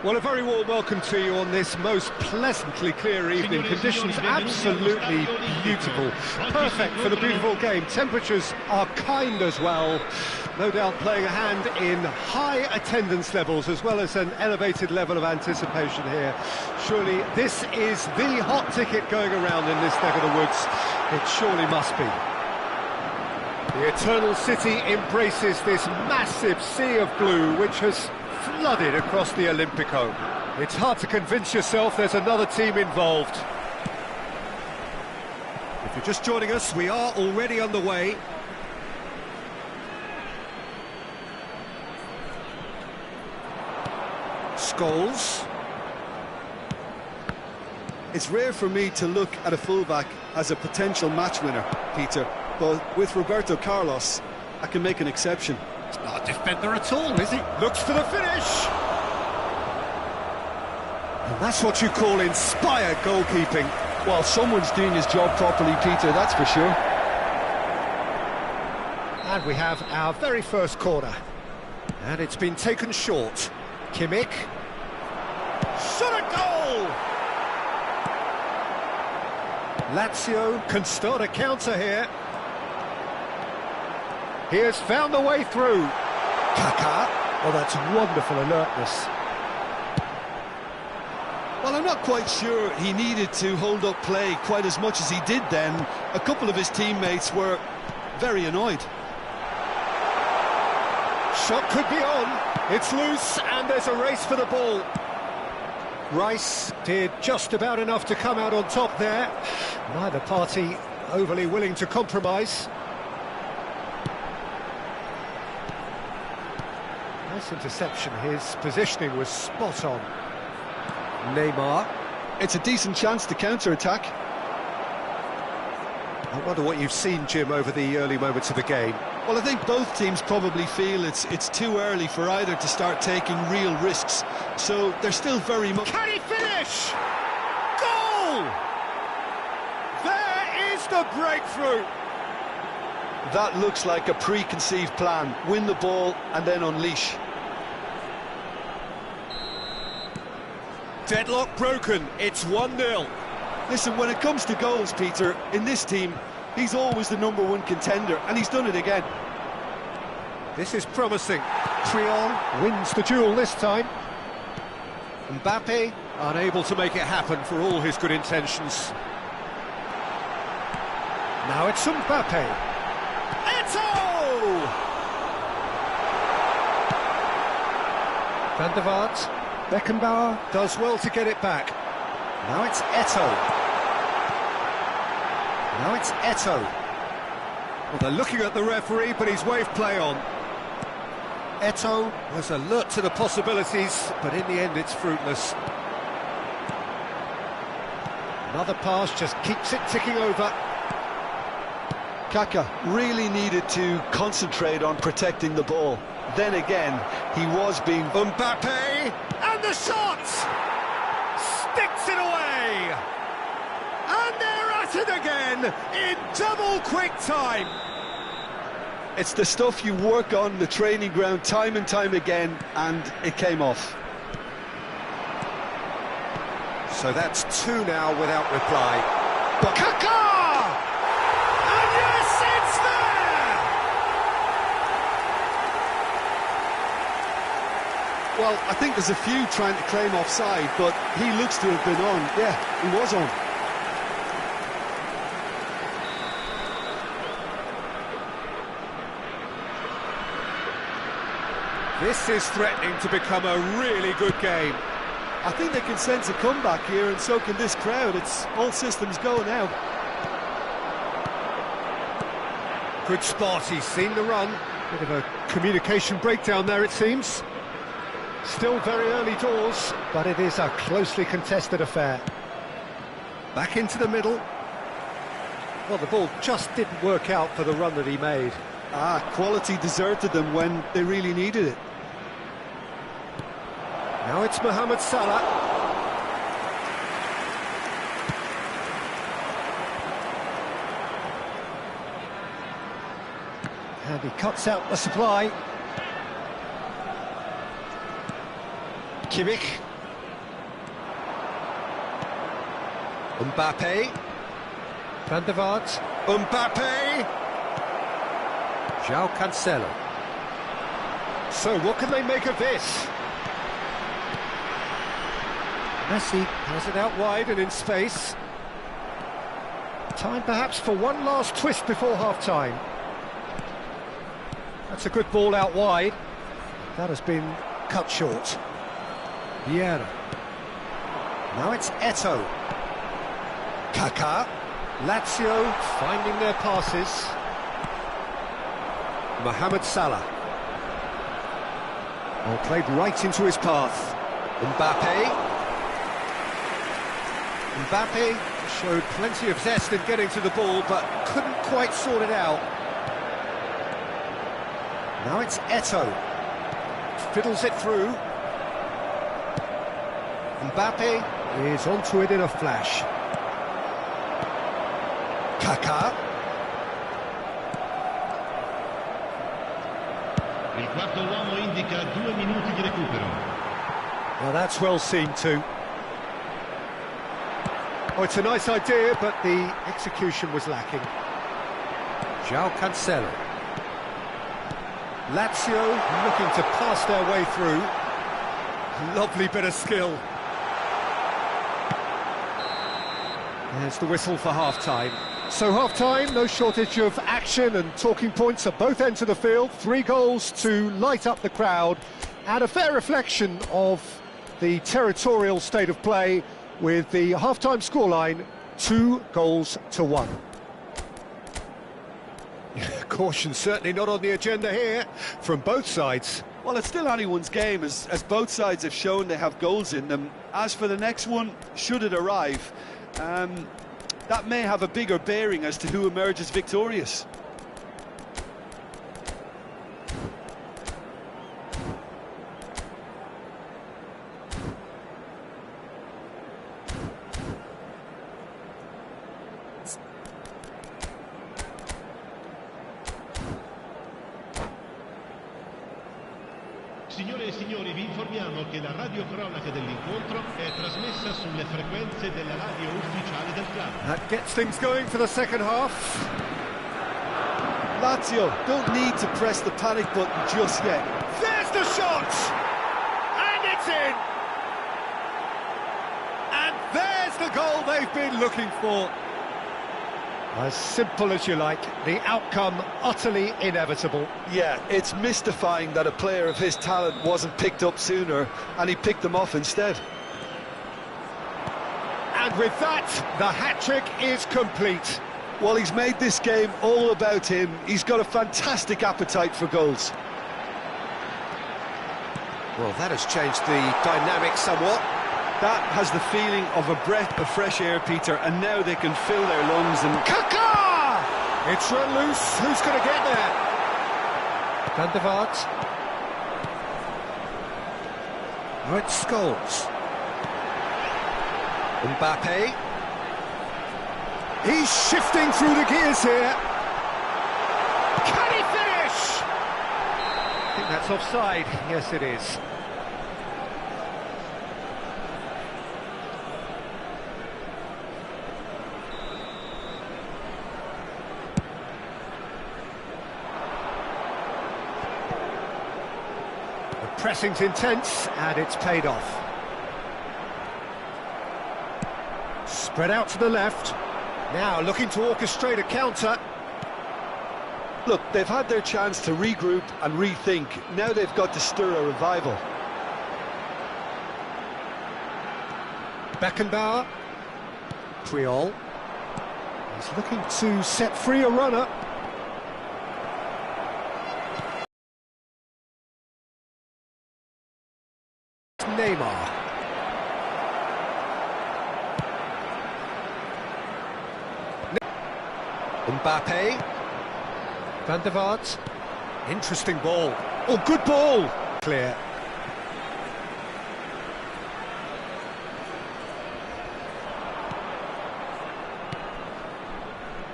Well, a very warm welcome to you on this most pleasantly clear evening. Conditions absolutely beautiful. Perfect for the beautiful game. Temperatures are kind as well. No doubt playing a hand in high attendance levels as well as an elevated level of anticipation here. Surely this is the hot ticket going around in this neck of the woods. It surely must be. The Eternal City embraces this massive sea of blue which has flooded across the Olympico. It's hard to convince yourself there's another team involved. If you're just joining us, we are already underway. Scholes. It's rare for me to look at a fullback as a potential match winner, Peter, but with Roberto Carlos, I can make an exception. It's not a defender at all, is he? Looks for the finish! And that's what you call inspired goalkeeping. Well, someone's doing his job properly, Peter, that's for sure. And we have our very first corner. And it's been taken short. Kimmich. Shot a goal! Lazio can start a counter here. He has found a way through. Kaká. Oh, that's wonderful alertness. Well, I'm not quite sure he needed to hold up play quite as much as he did then. A couple of his teammates were very annoyed. Shot could be on. It's loose and there's a race for the ball. Rice did just about enough to come out on top there. Neither party overly willing to compromise. Nice interception. His positioning was spot on. Neymar. It's a decent chance to counter-attack. I wonder what you've seen, Jim, over the early moments of the game. Well, I think both teams probably feel it's too early for either to start taking real risks. So they're still very much... Can he finish? Goal! There is the breakthrough! That looks like a preconceived plan. Win the ball and then unleash. Deadlock broken, it's 1-0. Listen, when it comes to goals, Peter, in this team, he's always the #1 contender, and he's done it again. This is promising. Trion wins the duel this time. Mbappe unable to make it happen for all his good intentions. Now it's Mbappe. Eto'o! Van der Vaart. Beckenbauer does well to get it back. Now it's Eto'o. Now it's Eto'o. Well, they're looking at the referee, but he's waved play on. Eto'o was alert to the possibilities, but in the end it's fruitless. Another pass just keeps it ticking over. Kaká really needed to concentrate on protecting the ball. Then again, he was being... Mbappe! And the shot! Sticks it away! And they're at it again in double quick time! It's the stuff you work on the training ground time and time again, and it came off. So that's 2 now without reply. But Kaká! And yes, it's there! Well, I think there's a few trying to claim offside, but he looks to have been on. Yeah, he was on. This is threatening to become a really good game. I think they can sense a comeback here, and so can this crowd. It's all systems go now. Good spot, he's seen the run. Bit of a communication breakdown there, it seems. Still very early doors, but it is a closely contested affair. Back into the middle. Well, the ball just didn't work out for the run that he made. Quality deserted them when they really needed it. Now it's Mohamed Salah. And he cuts out the supply. Kimmich. Mbappe. Van der Vaart. Mbappe. João Cancelo. So, what can they make of this? Messi has it out wide and in space. Time perhaps for one last twist before half-time. That's a good ball out wide. That has been cut short. Vieira. Now it's Eto'o. Kaká. Lazio finding their passes. Mohamed Salah. Well, played right into his path. Mbappe. Mbappe showed plenty of zest in getting to the ball, but couldn't quite sort it out. Now it's Eto'o. Fiddles it through. Mbappe is onto it in a flash. Kaká. Il quarto uomo indica 2 minuti di recupero. Well, that's well seen too. Oh, it's a nice idea, but the execution was lacking. João Cancelo. Lazio looking to pass their way through. Lovely bit of skill. There's the whistle for half-time. So half-time, no shortage of action and talking points at both ends of the field. 3 goals to light up the crowd, and a fair reflection of the territorial state of play, with the half-time scoreline 2-1. Caution certainly not on the agenda here from both sides. Well, it's still anyone's game, as both sides have shown they have goals in them. As for the next one, should it arrive, that may have a bigger bearing as to who emerges victorious. Signore e signori, vi informiamo che la radiocronaca dell'incontro è trasmessa sulle frequenze della radio ufficiale del club. That gets things going for the second half. Lazio don't need to press the panic button just yet. There's the shot! And it's in! And there's the goal they've been looking for. As simple as you like, the outcome utterly inevitable. Yeah, it's mystifying that a player of his talent wasn't picked up sooner, and he picked them off instead. And with that, the hat-trick is complete. Well, he's made this game all about him. He's got a fantastic appetite for goals. Well, that has changed the dynamic somewhat. That has the feeling of a breath of fresh air, Peter, and now they can fill their lungs and... Kaká! It's run loose. Who's going to get there? Van der Vaart. Now it's Scholes. Mbappe. He's shifting through the gears here. Can he finish? I think that's offside. Yes, it is. Pressing's intense, and it's paid off. Spread out to the left. Now looking to orchestrate a counter. Look, they've had their chance to regroup and rethink. Now they've got to stir a revival. Beckenbauer. Triol. He's looking to set free a runner. Neymar. Mbappe. Van der Vaart. Interesting ball. Oh, good ball. Clear.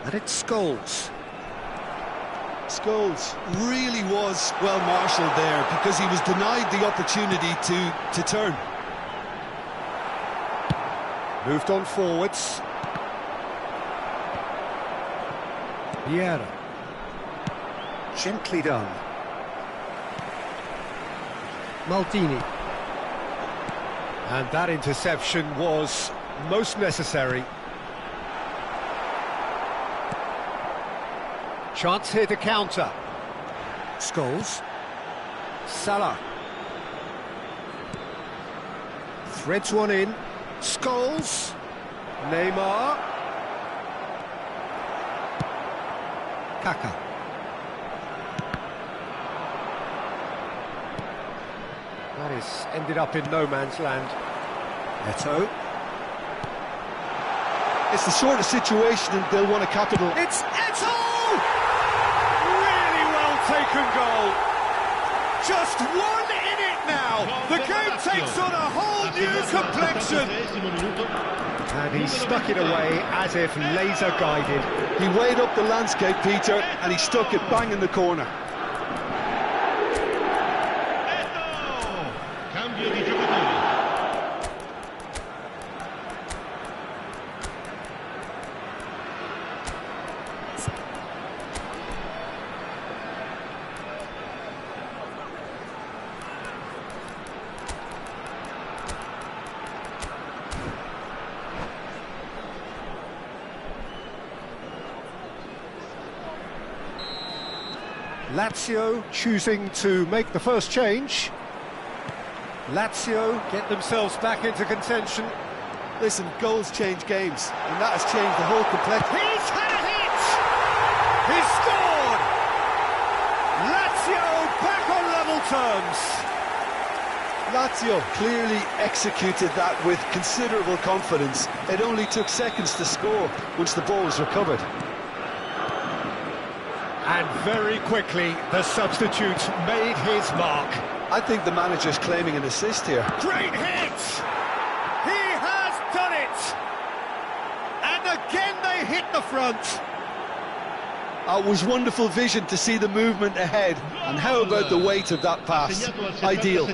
And it's Scholes. Scholes really was well marshalled there, because he was denied the opportunity to turn. Moved on forwards. Vieira. Gently done. Maldini. And that interception was most necessary. Chance here to counter. Scholes. Salah. Threads one in. Scholes. Neymar. Kaka. That is ended up in no man's land. Eto'o. It's the sort of situation and they'll want a capital. It's Eto'o! Really well taken goal. Just one in it now. The game takes on a whole new complexion. And he stuck it away as if laser guided. He weighed up the landscape, Peter, and he stuck it bang in the corner. Cambio di giocatori. Lazio choosing to make the first change. Lazio get themselves back into contention. Listen, goals change games, and that has changed the whole complexity. He's had a hit! He's scored! Lazio back on level terms. Lazio clearly executed that with considerable confidence. It only took seconds to score once the ball was recovered. And very quickly, the substitute made his mark. I think the manager's claiming an assist here. Great hit! He has done it! And again they hit the front. It was wonderful vision to see the movement ahead. And how about the weight of that pass? Ideal.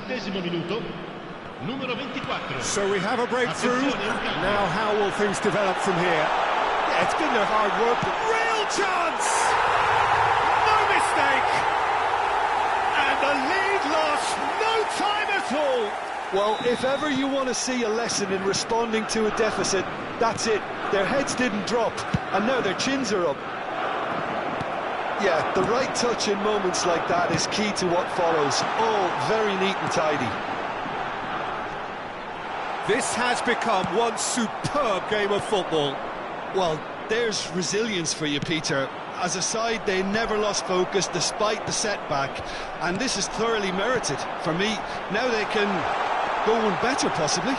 So we have a breakthrough. Now how will things develop from here? Yeah, it's been their hard work. Real chance! And the lead lost no time at all. Well, if ever you want to see a lesson in responding to a deficit, that's it. Their heads didn't drop, and now their chins are up. Yeah, the right touch in moments like that is key to what follows. All very neat and tidy. This has become one superb game of football. Well, there's resilience for you, Peter. As a side, they never lost focus despite the setback, and this is thoroughly merited. For me, now they can go one better, possibly.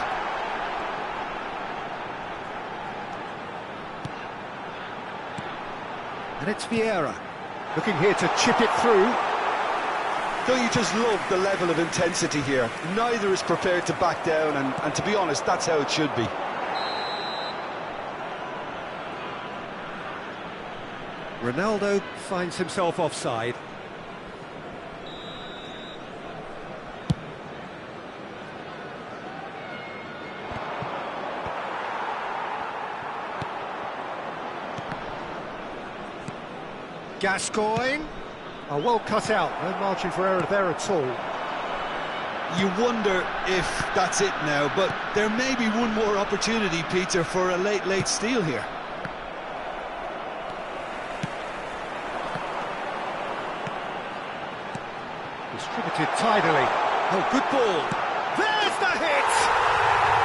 And it's Vieira, looking here to chip it through. Don't you just love the level of intensity here? Neither is prepared to back down, and to be honest, that's how it should be. Ronaldo finds himself offside. Gascoigne. Oh, well cut out. No margin for error there at all. You wonder if that's it now, but there may be one more opportunity, Peter, for a late steal here. Distributed tidily. Oh, good ball. There's the hit!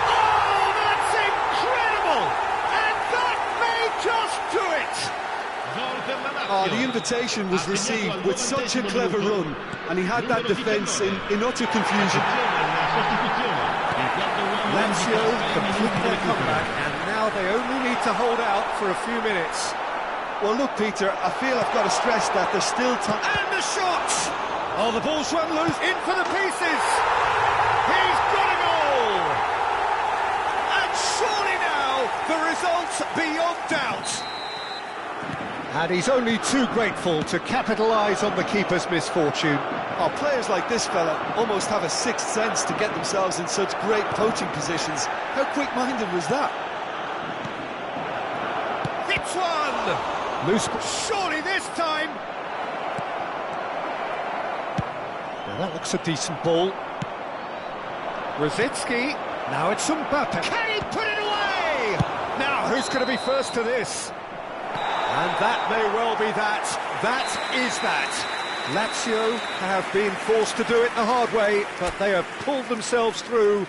Oh, that's incredible! And that may just do it! Oh, the invitation was received with such a clever run, and he had that defence in utter confusion. Lazio complete their comeback, and now they only need to hold out for a few minutes. Well, look, Peter, I feel I've got to stress that there's still time. And the shot! Oh, the ball's run loose, in for the pieces! He's got a goal! And surely now, the result's beyond doubt. And he's only too grateful to capitalise on the keeper's misfortune. Oh, players like this fella almost have a sixth sense to get themselves in such great poaching positions. How quick-minded was that? Hits one! Loose, surely Now that looks a decent ball. Rosicki, now it's Mbappe. Can he put it away? Now, who's going to be first to this? And that may well be that. That is that. Lazio have been forced to do it the hard way, but they have pulled themselves through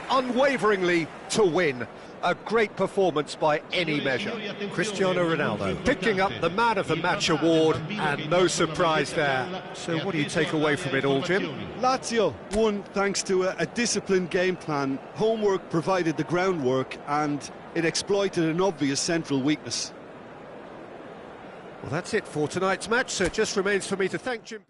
unwaveringly to win. A great performance by any measure. Cristiano Ronaldo picking up the Man of the Match award, and no surprise there. So what do you take away from it all, Jim? Lazio won thanks to a disciplined game plan. Homework provided the groundwork, and it exploited an obvious central weakness. Well, that's it for tonight's match, so it just remains for me to thank Jim.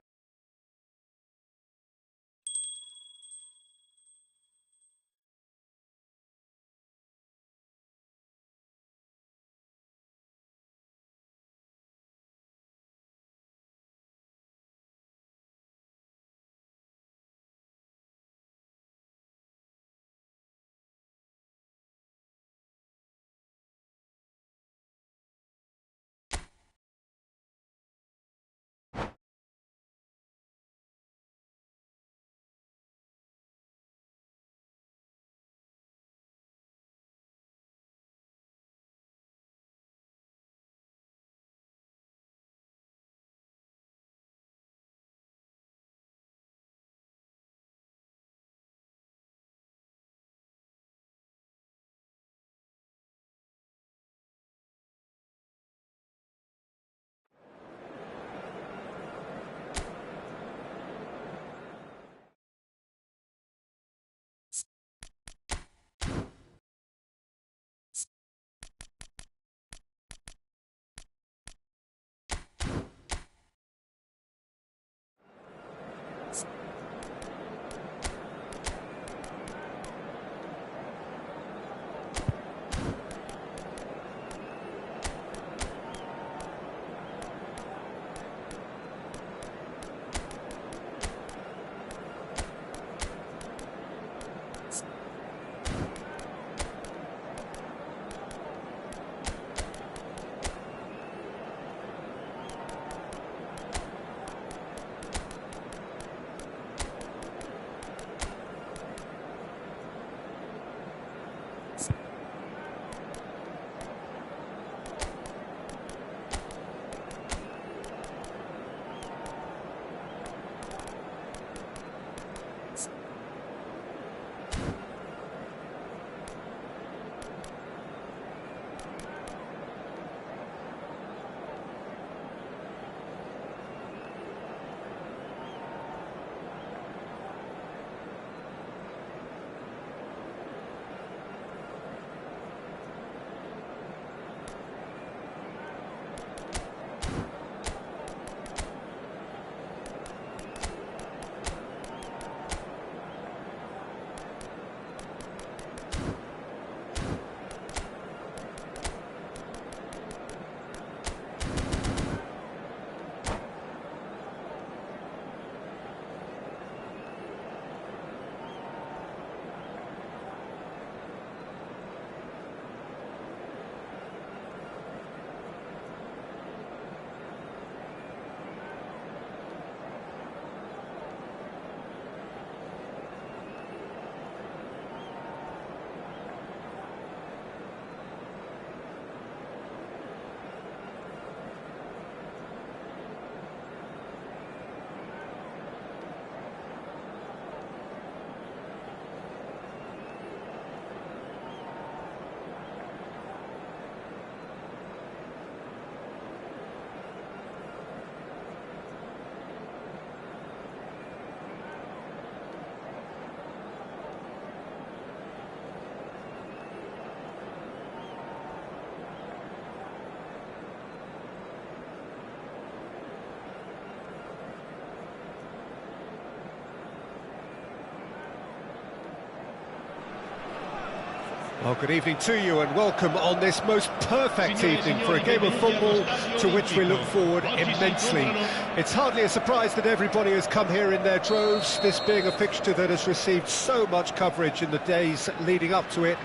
Well, good evening to you and welcome on this most perfect evening for a game of football to which we look forward immensely. It's hardly a surprise that everybody has come here in their droves, this being a fixture that has received so much coverage in the days leading up to it.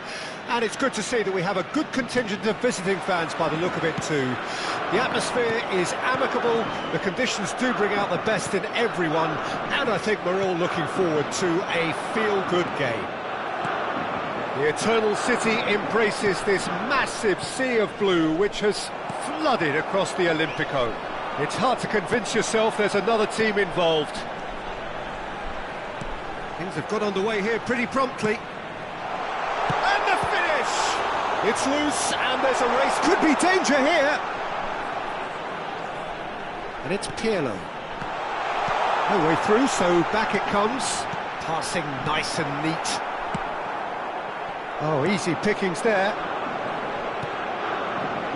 And it's good to see that we have a good contingent of visiting fans by the look of it too. The atmosphere is amicable, the conditions do bring out the best in everyone, and I think we're all looking forward to a feel-good game. The Eternal City embraces this massive sea of blue which has flooded across the Olympico. It's hard to convince yourself there's another team involved. Things have got underway here pretty promptly. And the finish! It's loose and there's a race. Could be danger here. And it's Pirlo. No way through, so back it comes. Passing nice and neat. Oh, easy pickings there.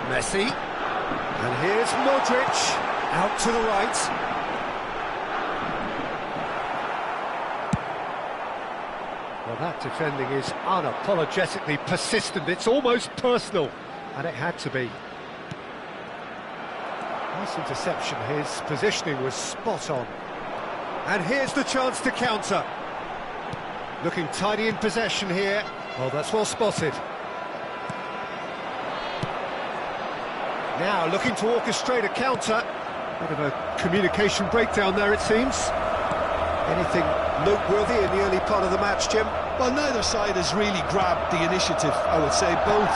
Messi. And here's Modric. Out to the right. Well, that defending is unapologetically persistent. It's almost personal. And it had to be. Nice interception. His positioning was spot on. And here's the chance to counter. Looking tidy in possession here. Oh, that's well spotted. Now looking to orchestrate a counter. Bit of a communication breakdown there, it seems. Anything noteworthy in the early part of the match, Jim? Well, neither side has really grabbed the initiative, I would say. Both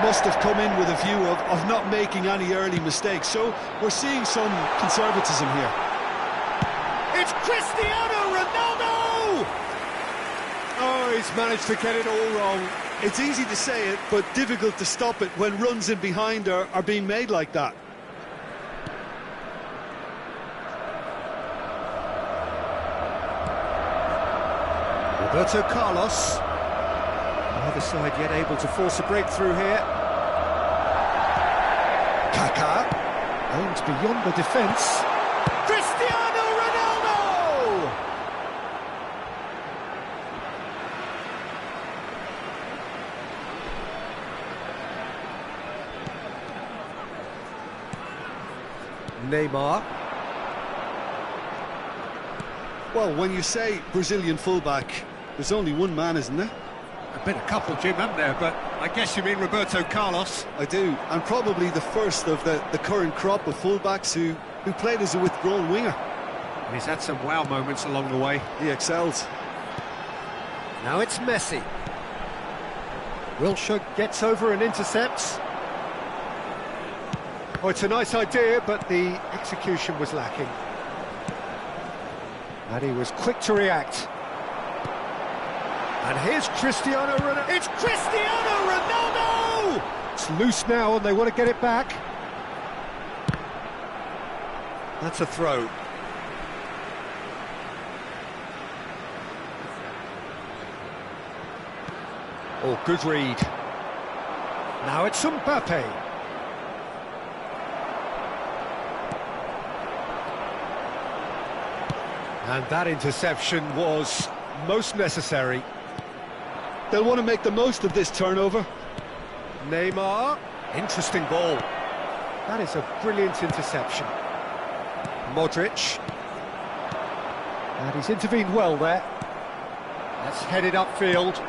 must have come in with a view of not making any early mistakes. So we're seeing some conservatism here. It's Cristiano Ronaldo! Oh, he's managed to get it all wrong. It's easy to say it, but difficult to stop it when runs in behind are being made like that. Roberto Carlos. Neither side yet able to force a breakthrough here. Kaká. Aimed beyond the defence. Cristiano Ronaldo! Neymar. Well, when you say Brazilian fullback, there's only one man, isn't there? There've been a couple, Jim, haven't there? But I guess you mean Roberto Carlos. I do, and probably the first of the current crop of fullbacks who played as a withdrawn winger. He's had some wow moments along the way. He excels. Now it's Messi. Wilshere gets over and intercepts. Oh, it's a nice idea, but the execution was lacking. And he was quick to react. And here's Cristiano Ronaldo. It's Cristiano Ronaldo! It's loose now and they want to get it back. That's a throw. Oh, good read. Now it's Mbappe. And that interception was most necessary. They'll want to make the most of this turnover. Neymar. Interesting ball. That is a brilliant interception. Modric. And he's intervened well there. That's headed upfield.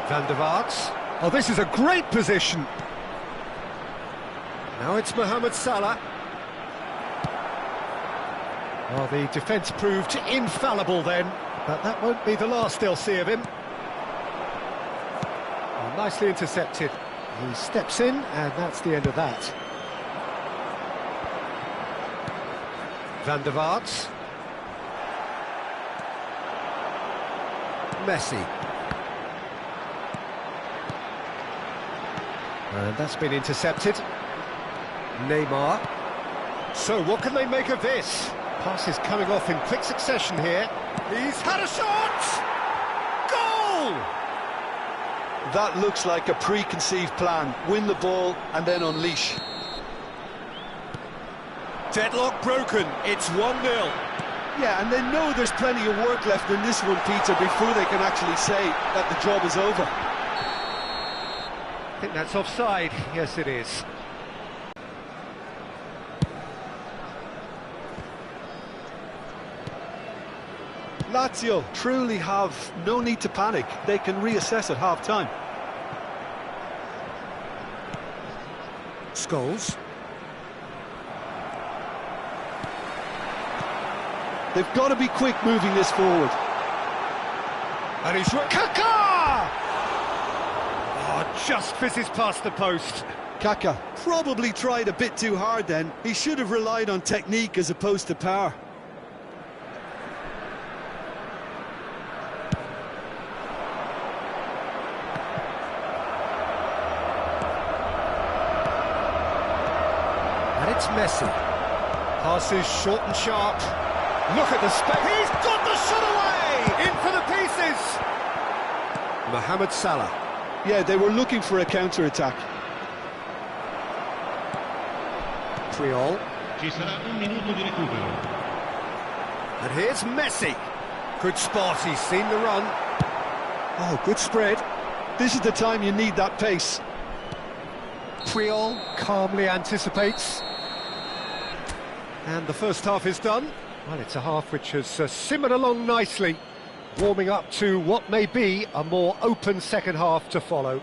Van der Vaart. Oh, this is a great position. Now it's Mohamed Salah. Well, the defence proved infallible then, but that won't be the last they'll see of him. Well, nicely intercepted. He steps in, and that's the end of that. Van der Vaart. Messi. And that's been intercepted. Neymar. So, what can they make of this? Passes coming off in quick succession here. He's had a shot! Goal! That looks like a preconceived plan. Win the ball and then unleash. Deadlock broken. It's 1-0. Yeah, and they know there's plenty of work left in this one, Peter, before they can actually say that the job is over. I think that's offside. Yes, it is. Lazio truly have no need to panic. They can reassess at half-time. Scholes. They've got to be quick moving this forward. And he's... Kaká! Oh, just fizzes past the post. Kaká probably tried a bit too hard then. He should have relied on technique as opposed to power. And it's Messi. Passes short and sharp. Look at the space. He's got the shot away! In for the pieces! Mohamed Salah. Yeah, they were looking for a counter-attack. Triol. Ci sarà un minuto di recupero. And here's Messi. Good spot, he's seen the run. Oh, good spread. This is the time you need that pace. Triol calmly anticipates. And the first half is done. Well, it's a half which has simmered along nicely, warming up to what may be a more open second half to follow.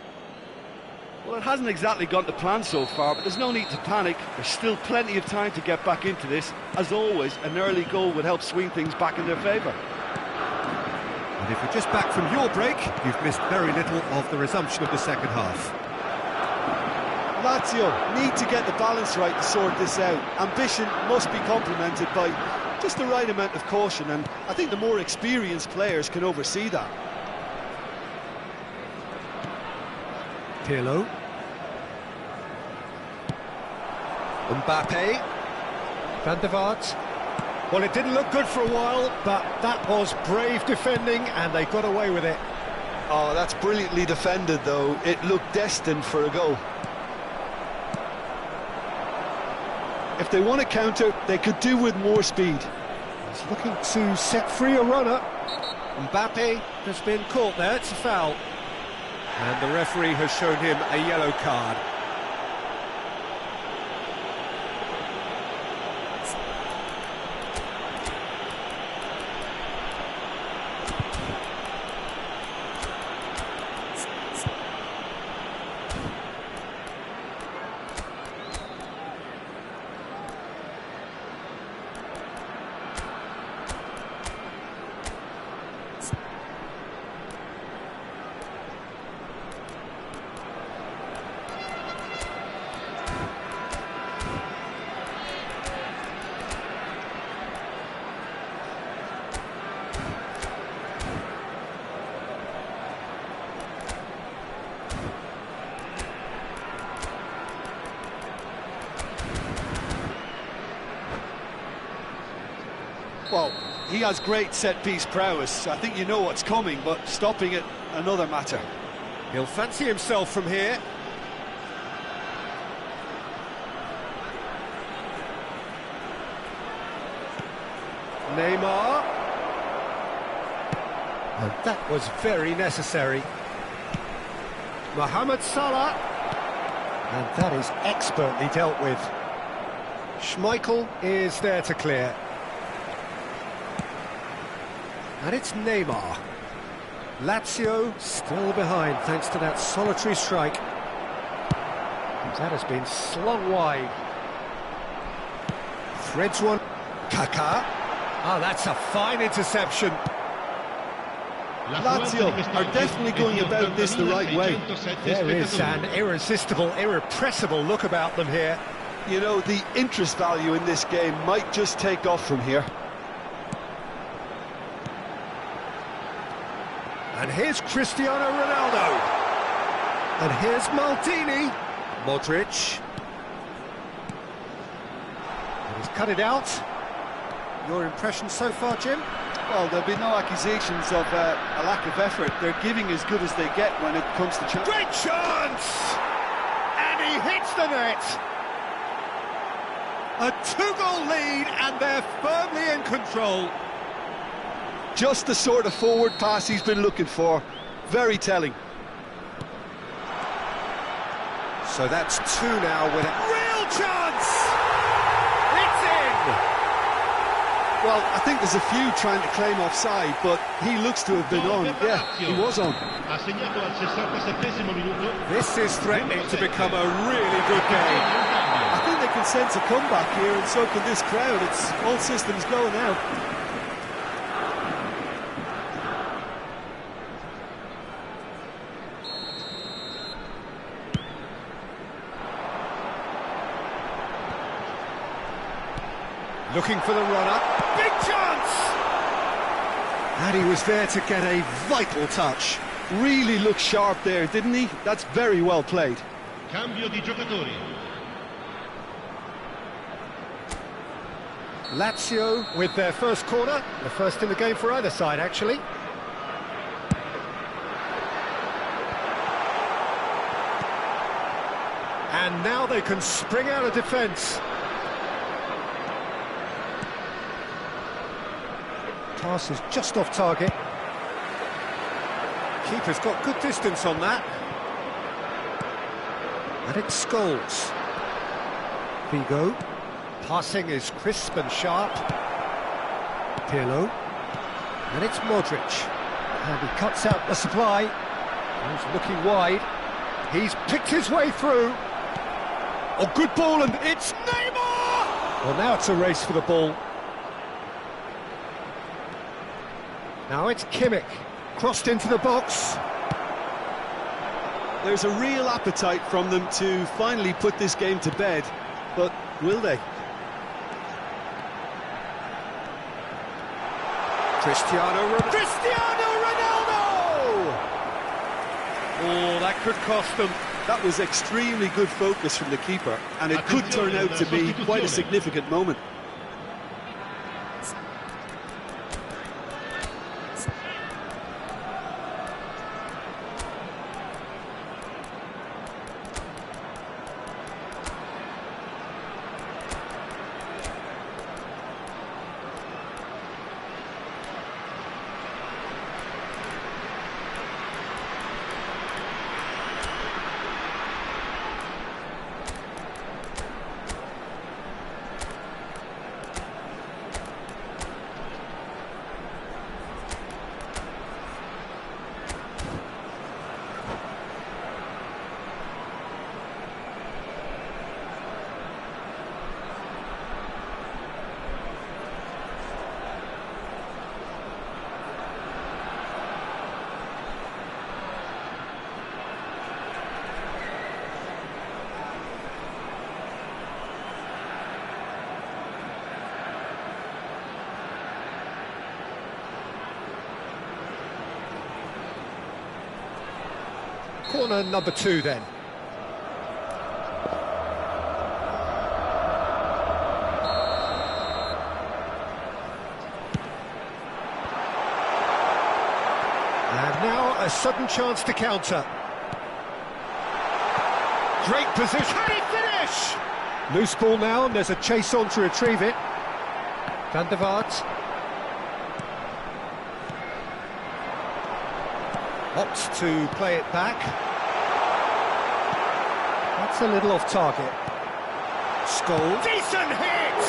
Well, it hasn't exactly gone to plan so far, but there's no need to panic. There's still plenty of time to get back into this. As always, an early goal would help swing things back in their favour. And if you're just back from your break, you've missed very little of the resumption of the second half. Lazio need to get the balance right to sort this out. Ambition must be complemented by just the right amount of caution, and I think the more experienced players can oversee that. Pirlo. Mbappe. Van der Vaart. Well, it didn't look good for a while, but that was brave defending, and they got away with it. Oh, that's brilliantly defended, though. It looked destined for a goal. If they want to counter, they could do with more speed. He's looking to set free a runner. Mbappe has been caught there, it's a foul. And the referee has shown him a yellow card. Well, he has great set-piece prowess. I think you know what's coming, but stopping it, another matter. He'll fancy himself from here. Neymar. And that was very necessary. Mohamed Salah. And that is expertly dealt with. Schmeichel is there to clear. And it's Neymar. Lazio still behind thanks to that solitary strike. That has been slung wide. Threads one. Kaká. Oh, that's a fine interception. Lazio are definitely going about this the right way. There is an irresistible, irrepressible look about them here. You know, the interest value in this game might just take off from here. And here's Cristiano Ronaldo. And here's Maldini. Modric. And he's cut it out. Your impression so far, Jim? Well, there'll be no accusations of a lack of effort. They're giving as good as they get when it comes to chance. Great chance! And he hits the net. A 2-goal lead, and they're firmly in control. Just the sort of forward pass he's been looking for. Very telling. So that's two now with a real chance! It's in! Well, I think there's a few trying to claim offside, but he looks to have been on. Yeah, he was on. Assegnato al 67esimo minuto. This is threatening to become a really good game. I think they can sense a comeback here, and so can this crowd. It's all systems go now. Looking for the runner. Big chance! And he was there to get a vital touch. Really looked sharp there, didn't he? That's very well played. Cambio di giocatori. Lazio with their first corner. The first in the game for either side, actually. And now they can spring out of defence. Pass is just off target. Keeper's got good distance on that. And it's Scholes. Vigo. Passing is crisp and sharp. Pirlo. And it's Modric. And he cuts out the supply. He's looking wide. He's picked his way through. Oh, good ball, and it's Neymar! Well, now it's a race for the ball. Now it's Kimmich, crossed into the box. There's a real appetite from them to finally put this game to bed, but will they? Cristiano Ronaldo! Oh, that could cost them. That was extremely good focus from the keeper, and it could turn out to be quite a significant moment. Corner number 2 then. And now a sudden chance to counter. Great position. Can he finish? Loose ball now, and there's a chase on to retrieve it. Van der Vaart. Opts to play it back. That's a little off target. Scholes. Decent hit!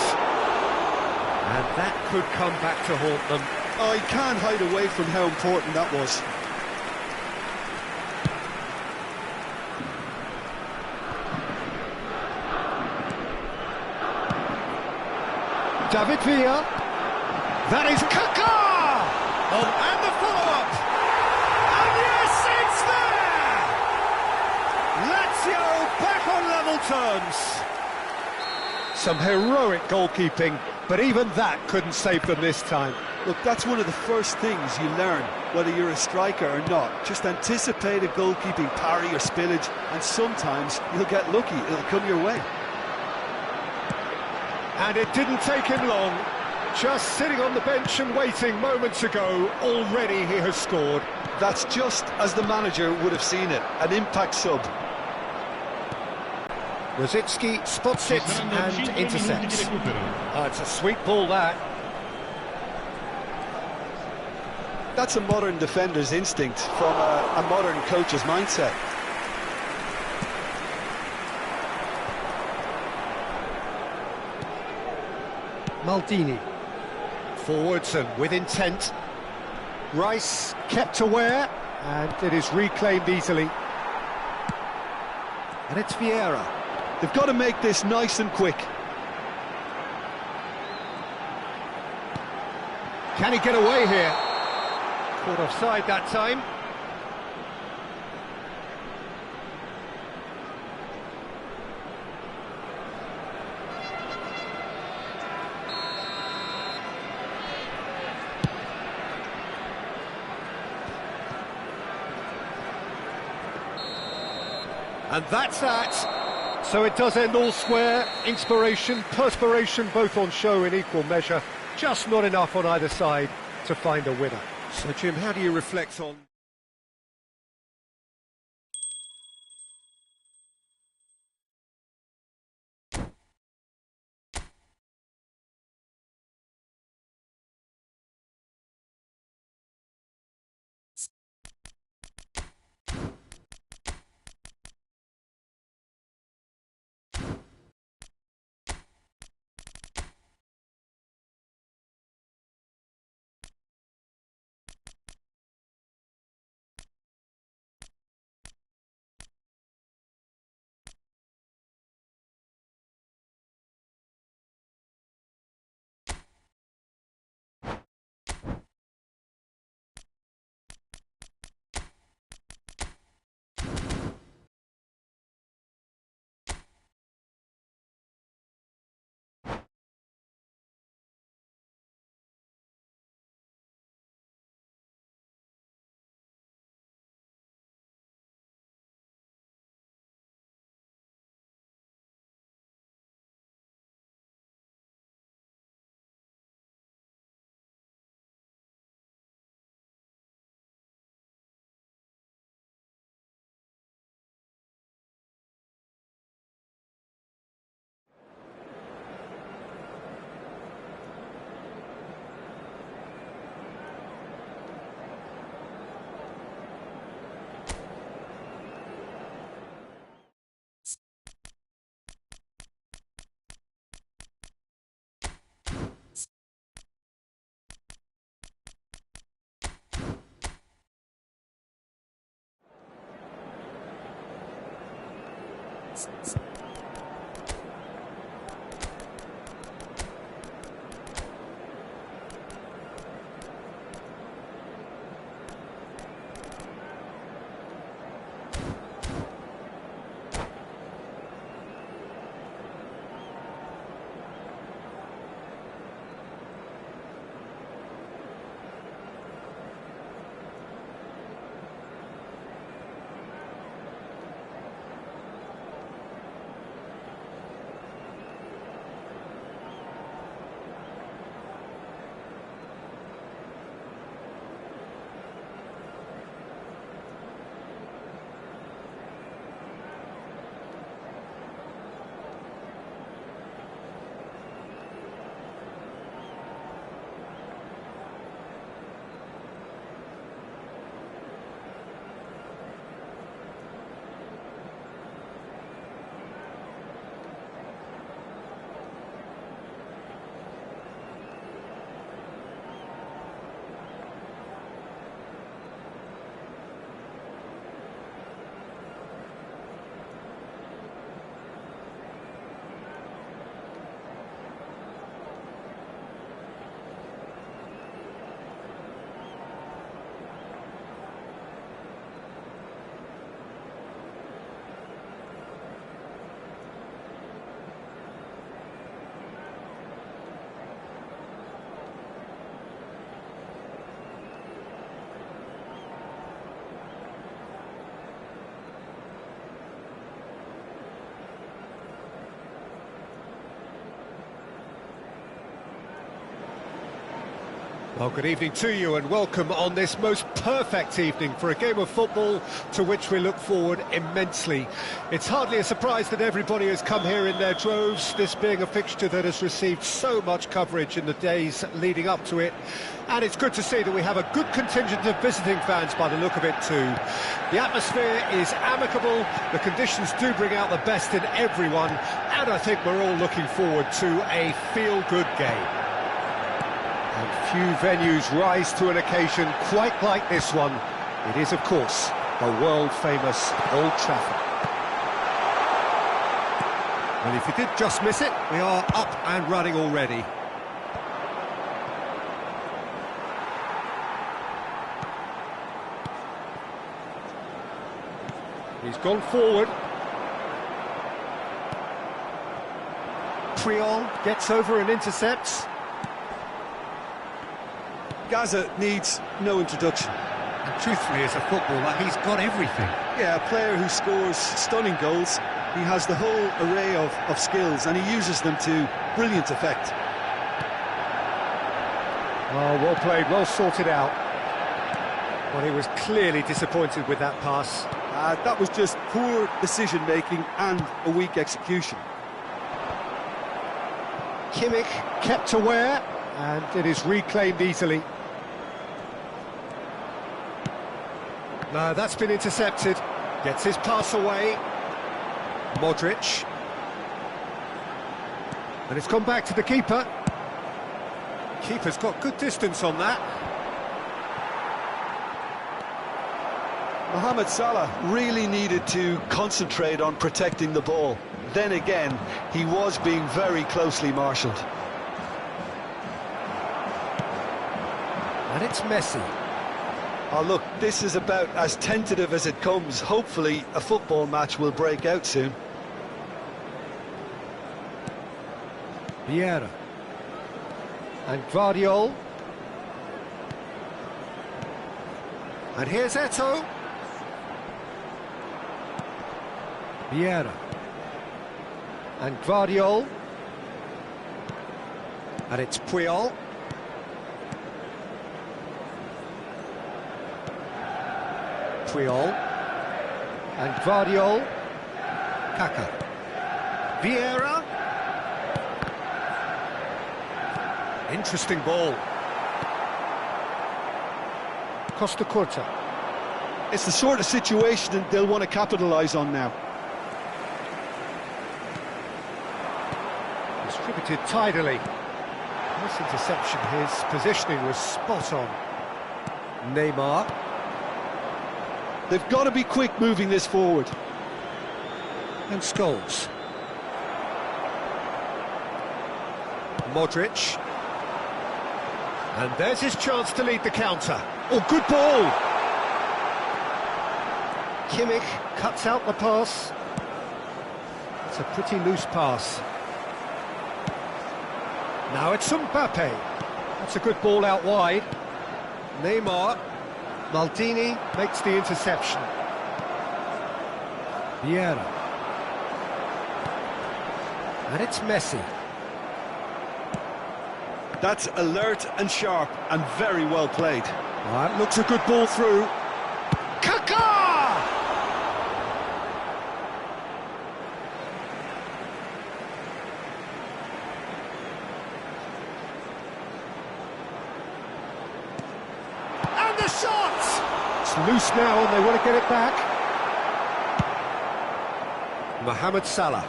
And that could come back to haunt them. I can't hide away from how important that was. David Villa. That is Kaká! Oh, and the follow-up! And yes, it's there! Lazio back on level terms. Some heroic goalkeeping, but even that couldn't save them this time. Look, that's one of the first things you learn, whether you're a striker or not. Just anticipate a goalkeeping parry or spillage, and sometimes you'll get lucky, it'll come your way. And it didn't take him long. Just sitting on the bench and waiting moments ago, already he has scored. That's just as the manager would have seen it, an impact sub. Rosicki spots it and intercepts. Oh, it's a sweet ball, that. That's a modern defender's instinct from a modern coach's mindset. Maldini. Forwards and with intent. Rice kept aware, and it is reclaimed easily. And it's Vieira. They've got to make this nice and quick. Can he get away here? Caught offside that time. And that's that. So it does end all square. Inspiration, perspiration, both on show in equal measure. Just not enough on either side to find a winner. So, Jim, how do you reflect on... Well, good evening to you and welcome on this most perfect evening for a game of football to which we look forward immensely. It's hardly a surprise that everybody has come here in their droves, this being a fixture that has received so much coverage in the days leading up to it. And it's good to see that we have a good contingent of visiting fans by the look of it too. The atmosphere is amicable, the conditions do bring out the best in everyone, and I think we're all looking forward to a feel-good game. And few venues rise to an occasion quite like this one. It is, of course, the world-famous Old Trafford. Well, if you did just miss it, we are up and running already. He's gone forward. Puyol gets over and intercepts. Gaza needs no introduction. And truthfully, as a footballer, he's got everything. Yeah, a player who scores stunning goals. He has the whole array of skills and he uses them to brilliant effect. Oh, well played, well sorted out. Well, he was clearly disappointed with that pass. That was just poor decision-making and a weak execution. Kimmich kept aware, and it is reclaimed easily. No, that's been intercepted. Gets his pass away. Modric. And it's gone back to the keeper. Keeper's got good distance on that. Mohamed Salah really needed to concentrate on protecting the ball. Then again, he was being very closely marshalled. And it's Messi. Oh look, this is about as tentative as it comes. Hopefully a football match will break out soon. Vieira. And Guardiol. And here's Eto'o. Vieira. And Guardiol. And it's Puyol. Puyol. And Guardiol. Kaka. Vieira. Interesting ball. Costa Curta. It's the sort of situation that they'll want to capitalise on now. Distributed tidily. Nice interception, his positioning was spot on. Neymar. They've got to be quick moving this forward. And Scholes. Modric. And there's his chance to lead the counter. Oh, good ball! Kimmich cuts out the pass. It's a pretty loose pass. Now it's Mbappe. That's a good ball out wide. Neymar. Maldini makes the interception. Vieira. And it's Messi. That's alert and sharp and very well played. That looks a good ball through. Kaka! And the shot! It's loose now and they want to get it back. Mohamed Salah.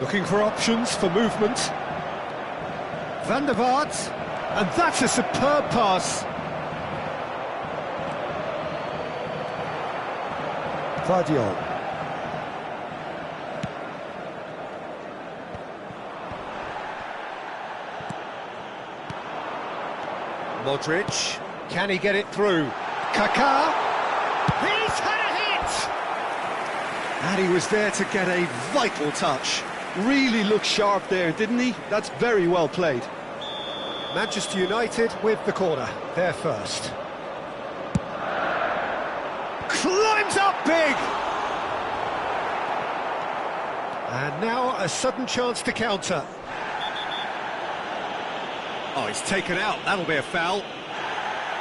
Looking for options for movement. Van der Vaart, and that's a superb pass. Guardiol. Modric, can he get it through? Kaká, he's had a hit! And he was there to get a vital touch. Really looked sharp there, didn't he? That's very well played. Manchester United with the corner, they're first. Climbs up big! And now a sudden chance to counter. Oh, he's taken out. That'll be a foul.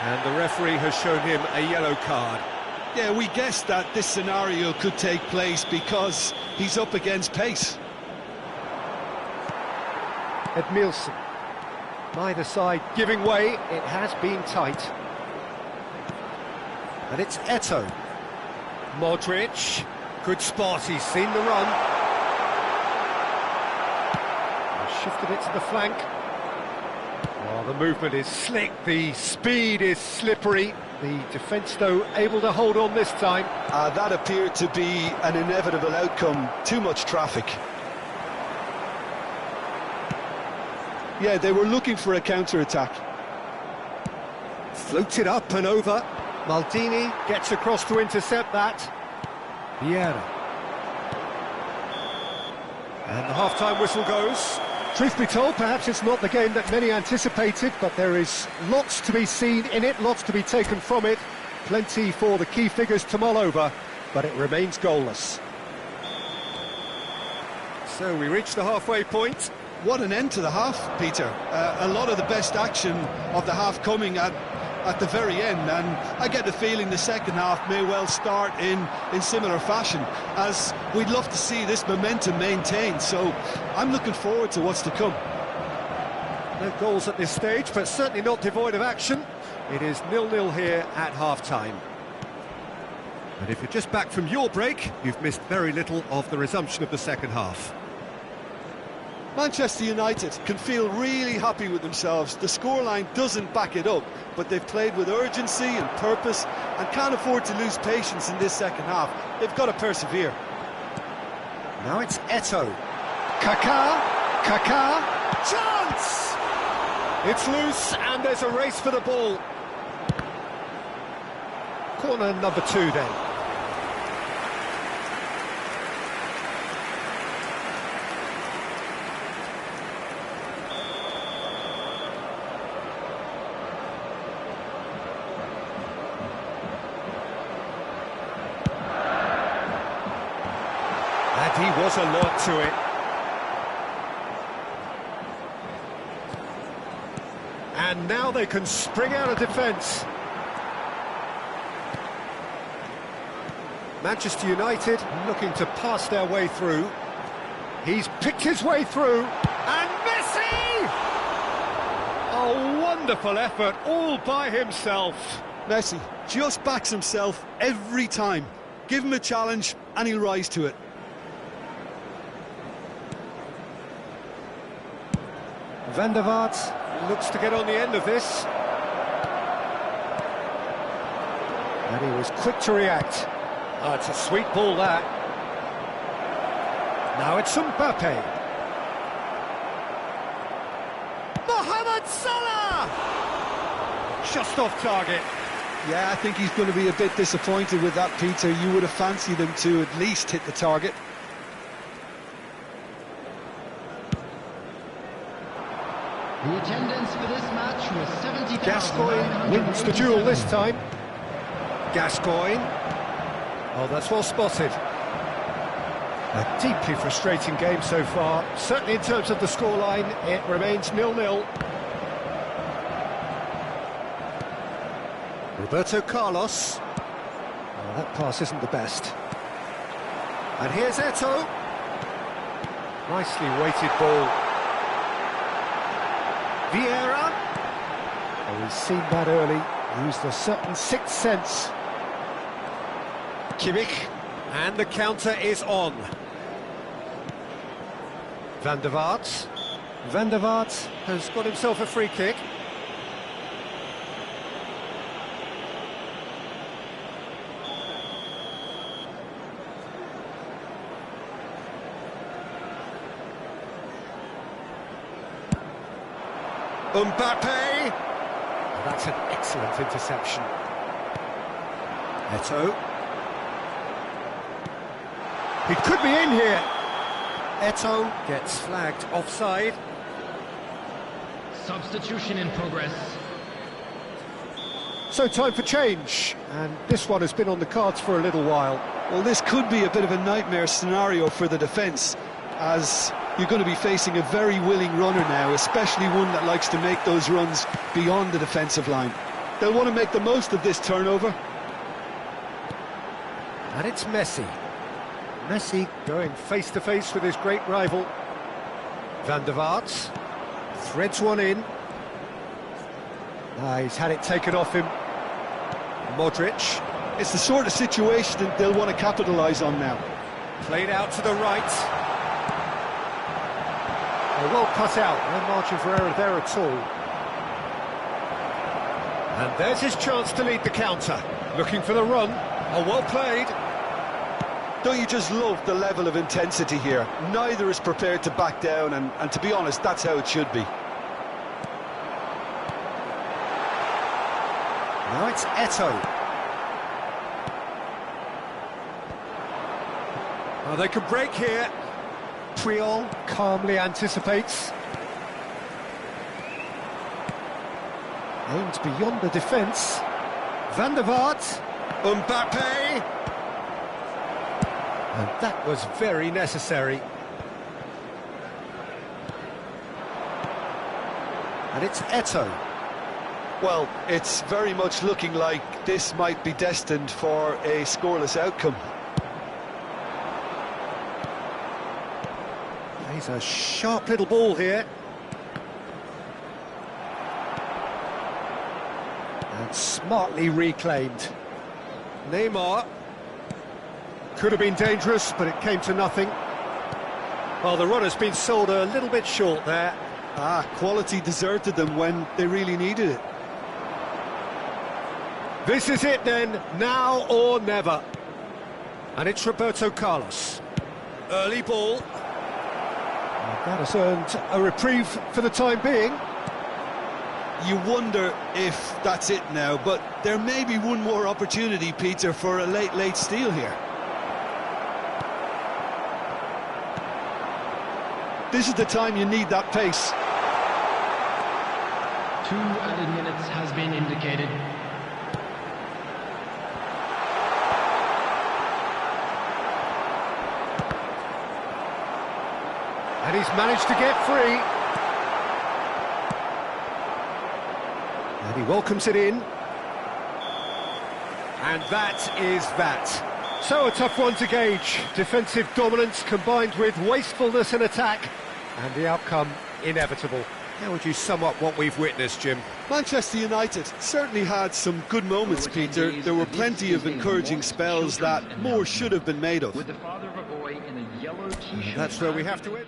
And the referee has shown him a yellow card. Yeah, we guessed that this scenario could take place because he's up against pace. Edmilson. Neither side giving way. It has been tight. And it's Eto'o. Modric. Good spot. He's seen the run. And shifted it to the flank. Oh, the movement is slick. The speed is slippery. The defence, though, able to hold on this time. That appeared to be an inevitable outcome. Too much traffic. Yeah, they were looking for a counter-attack. Floated up and over. Maldini gets across to intercept that. Vieira. And the half-time whistle goes. Truth be told, perhaps it's not the game that many anticipated, but there is lots to be seen in it, lots to be taken from it. Plenty for the key figures to mull over, but it remains goalless. So we reach the halfway point. What an end to the half, Peter. A lot of the best action of the half coming at the very end, and I get the feeling the second half may well start in similar fashion, as we'd love to see this momentum maintained, so I'm looking forward to what's to come. No goals at this stage, but certainly not devoid of action. It is 0-0 here at half-time. And if you're just back from your break, you've missed very little of the resumption of the second half. Manchester United can feel really happy with themselves. The scoreline doesn't back it up, but they've played with urgency and purpose and can't afford to lose patience in this second half. They've got to persevere. Now it's Eto'o. Kaká, chance! It's loose and there's a race for the ball. Corner number 2 then. And he was alert to it. And now they can spring out of defence. Manchester United looking to pass their way through. He's picked his way through. And Messi! A wonderful effort all by himself. Messi just backs himself every time. Give him a challenge and he'll rise to it. Van der Vaart looks to get on the end of this. And he was quick to react. Oh, it's a sweet ball, that. Now it's Mbappe. Mohamed Salah! Just off target. Yeah, I think he's going to be a bit disappointed with that, Peter. You would have fancied him to at least hit the target. The attendance for this match was 70,000. Gascoigne wins the duel this time. Gascoigne. Oh, that's well spotted. A deeply frustrating game so far. Certainly in terms of the scoreline, it remains 0-0. Roberto Carlos. Oh, that pass isn't the best. And here's Eto'o. Nicely weighted ball. Vieira. Oh, he's seen that early. Used a certain sixth sense. Kimmich. And the counter is on. Van der Vaart. Van der Vaart has got himself a free kick. Mbappe! Oh, that's an excellent interception. Eto'o. He could be in here. Eto'o gets flagged offside. Substitution in progress. So time for change, and this one has been on the cards for a little while. Well, this could be a bit of a nightmare scenario for the defence, as you're going to be facing a very willing runner now, especially one that likes to make those runs beyond the defensive line. They'll want to make the most of this turnover. And it's Messi. Messi going face-to-face with his great rival. Van der Vaart threads one in. He's had it taken off him. Modric. It's the sort of situation that they'll want to capitalise on now. Played out to the right. Well cut out, no margin for error there at all. And there's his chance to lead the counter. Looking for the run. Oh, well played. Don't you just love the level of intensity here? Neither is prepared to back down, and to be honest, that's how it should be. Now it's Eto'o. Oh, they could break here. Puyol calmly anticipates. Aimed beyond the defence. Van der Vaart. Mbappe. And that was very necessary. And it's Eto'o. Well, it's very much looking like this might be destined for a scoreless outcome. He's a sharp little ball here. And smartly reclaimed. Neymar. Could have been dangerous, but it came to nothing. Well, the run has been sold a little bit short there. Quality deserted them when they really needed it. This is it then, now or never. And it's Roberto Carlos. Early ball. And that has earned a reprieve for the time being. You wonder if that's it now, but there may be one more opportunity, Peter, for a late steal here. This is the time you need that pace. 2 added minutes has been indicated. And he's managed to get free. And he welcomes it in. And that is that. So a tough one to gauge. Defensive dominance combined with wastefulness in attack. And the outcome inevitable. How would you sum up what we've witnessed, Jim? Manchester United certainly had some good moments, Peter. There were plenty of encouraging spells that more should have been made of. With the father of a boy in a yellow t-shirt. That's where we have to end.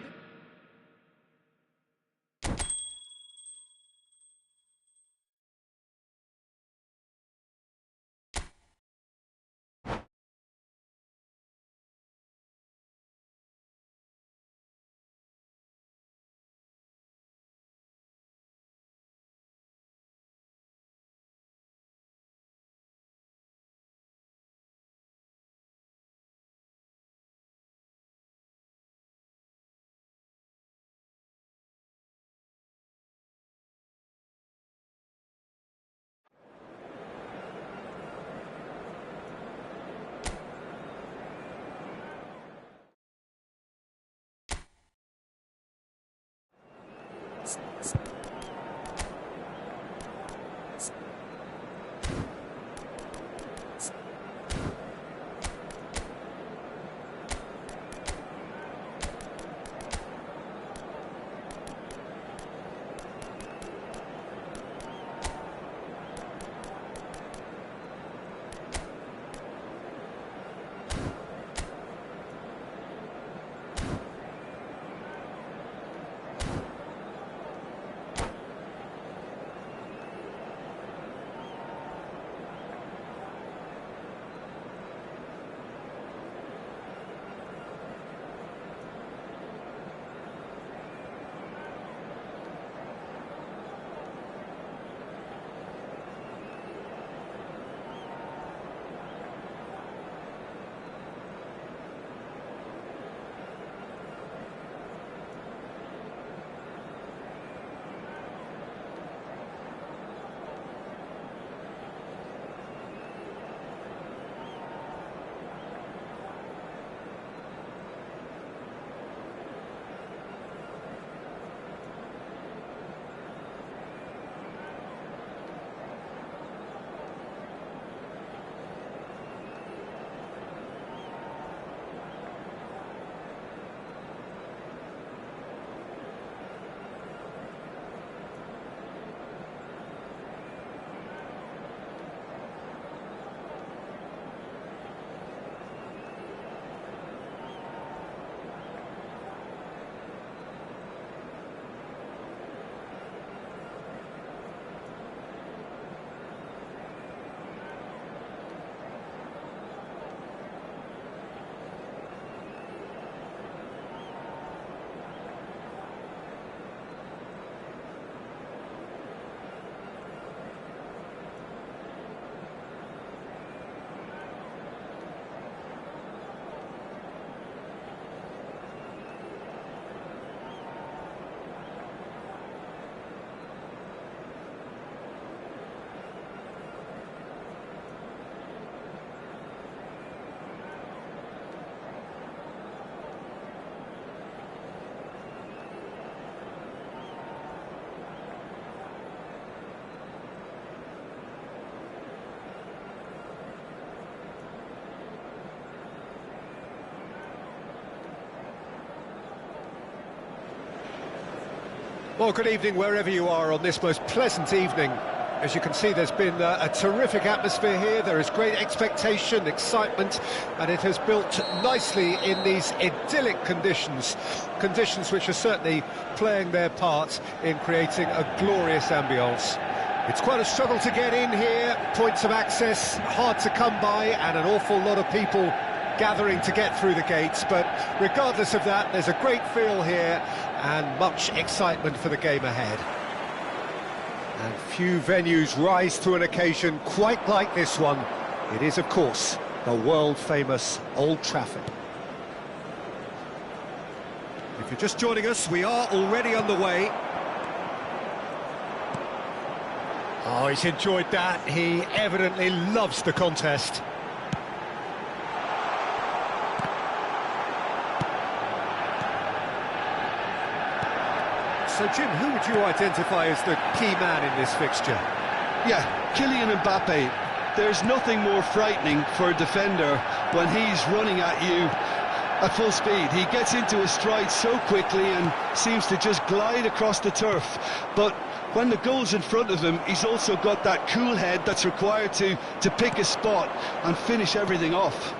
Well, good evening wherever you are on this most pleasant evening. As you can see, there's been a terrific atmosphere here. There is great expectation, excitement, and it has built nicely in these idyllic conditions. Conditions which are certainly playing their part in creating a glorious ambience. It's quite a struggle to get in here, points of access hard to come by, and an awful lot of people gathering to get through the gates, but regardless of that, there's a great feel here and much excitement for the game ahead. And few venues rise to an occasion quite like this one. It is, of course, the world-famous Old Trafford. If you're just joining us, we are already underway. Oh, he's enjoyed that. He evidently loves the contest. So, Jim, who would you identify as the key man in this fixture? Yeah, Kylian Mbappe. There's nothing more frightening for a defender when he's running at you at full speed. He gets into a stride so quickly and seems to just glide across the turf. But when the goal's in front of him, he's also got that cool head that's required to pick a spot and finish everything off.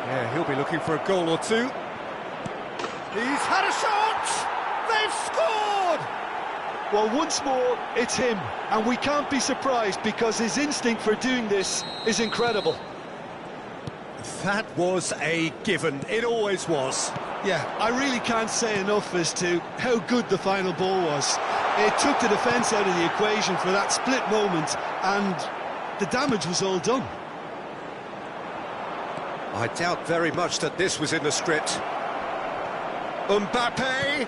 Yeah, he'll be looking for a goal or two. He's had a shot! They've scored! Well, once more, it's him, and we can't be surprised because his instinct for doing this is incredible. That was a given. It always was. Yeah, I really can't say enough as to how good the final ball was. It took the defence out of the equation for that split moment, and the damage was all done. I doubt very much that this was in the script. Mbappe,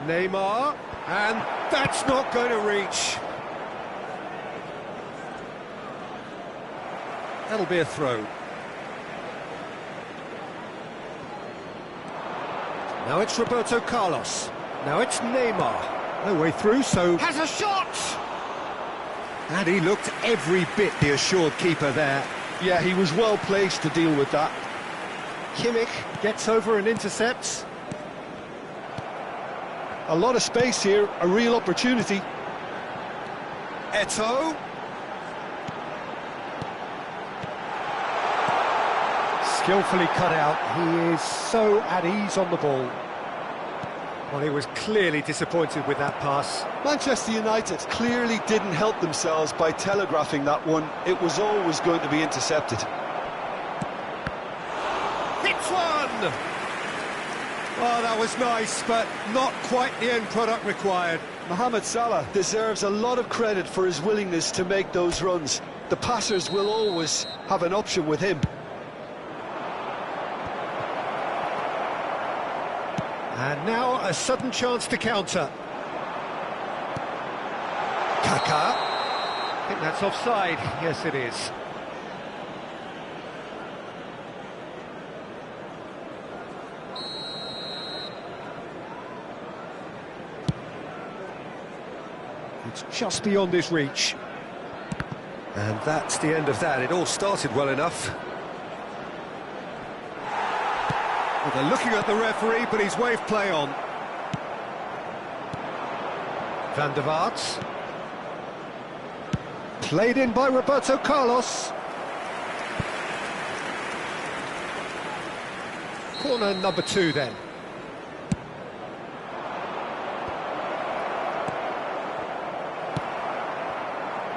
Neymar, and that's not going to reach. That'll be a throw. Now it's Roberto Carlos. Now it's Neymar. No way through, so has a shot! And he looked every bit the assured keeper there. Yeah, he was well placed to deal with that. Kimmich gets over and intercepts. A lot of space here, a real opportunity. Eto'o. Skillfully cut out. He is so at ease on the ball. Well, he was clearly disappointed with that pass. Manchester United clearly didn't help themselves by telegraphing that one. It was always going to be intercepted. Hits one! Oh, that was nice, but not quite the end product required. Mohamed Salah deserves a lot of credit for his willingness to make those runs. The passers will always have an option with him. And now a sudden chance to counter. Kaka. I think that's offside. Yes, it is. It's just beyond his reach. And that's the end of that. It all started well enough. Well, they're looking at the referee, but he's waved play on. Van der Vaart. Played in by Roberto Carlos. Corner number 2 then.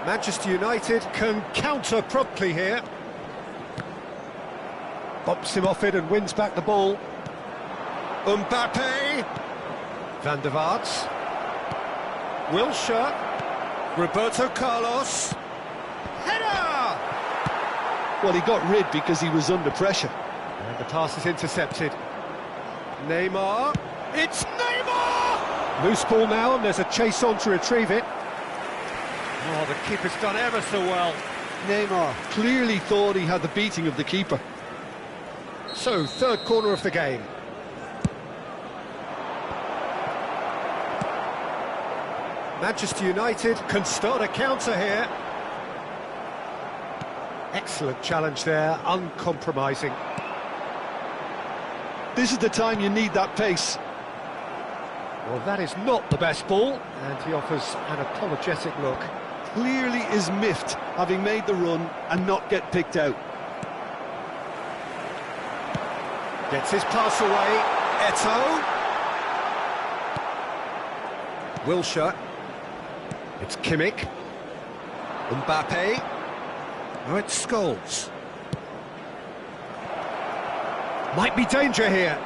Manchester United can counter promptly here. Bops him off it and wins back the ball. Mbappe. Van der Vaart. Wilshere. Roberto Carlos. Header! Well, he got rid because he was under pressure. And the pass is intercepted. Neymar. It's Neymar! Loose ball now, and there's a chase on to retrieve it. Oh, the keeper's done ever so well. Neymar clearly thought he had the beating of the keeper. So, third corner of the game. Manchester United can start a counter here. Excellent challenge there, uncompromising. This is the time you need that pace. Well, that is not the best ball, and he offers an apologetic look. Clearly is miffed, having made the run and not get picked out. Gets his pass away. Eto'o. Wilshere. It's Kimmich. Mbappe. Now it's Scholes. Might be danger here.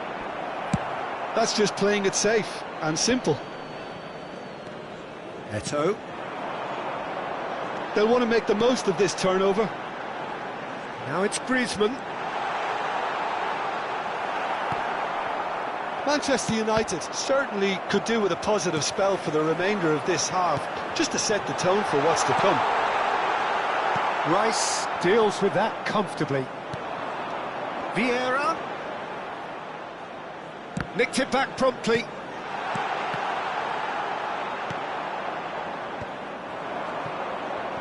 That's just playing it safe and simple. Eto'o. They'll want to make the most of this turnover. Now it's Griezmann. Manchester United certainly could do with a positive spell for the remainder of this half, just to set the tone for what's to come. Rice deals with that comfortably. Vieira. Nicked it back promptly.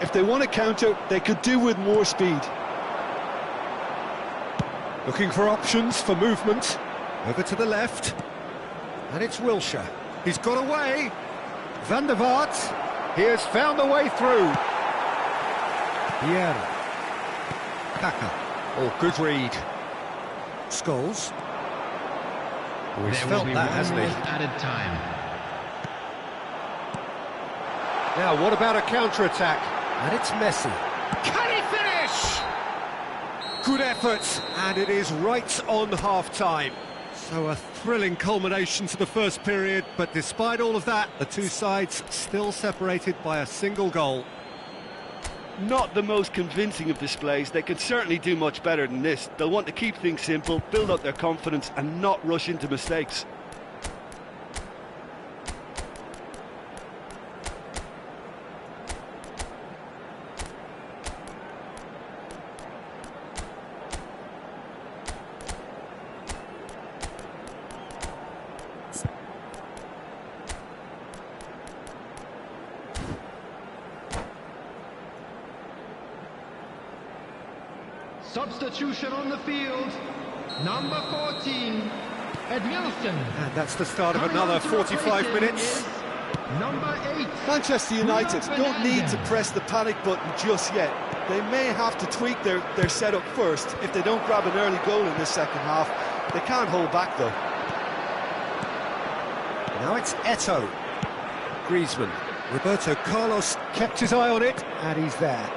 If they want to counter, they could do with more speed. Looking for options for movement. Over to the left. And it's Wilshere. He's got away. Van der Vaart. He has found a way through. Vieira. Kaka. Oh, good read. Scholes. Oh, he's felt that, hasn't he? Added time. Now, what about a counter-attack? And it's Messi. Can he finish? Good effort, and it is right on half-time. So a thrilling culmination to the first period, but despite all of that, the two sides still separated by a single goal. Not the most convincing of displays. They could certainly do much better than this. They'll want to keep things simple, build up their confidence and not rush into mistakes. Substitution on the field. Number 14, Edmilson. And that's the start of another 45 minutes. Number 8. Manchester United don't need to press the panic button just yet. They may have to tweak their setup first if they don't grab an early goal in this second half. They can't hold back though. Now it's Eto'o. Griezmann. Roberto Carlos kept his eye on it, and he's there.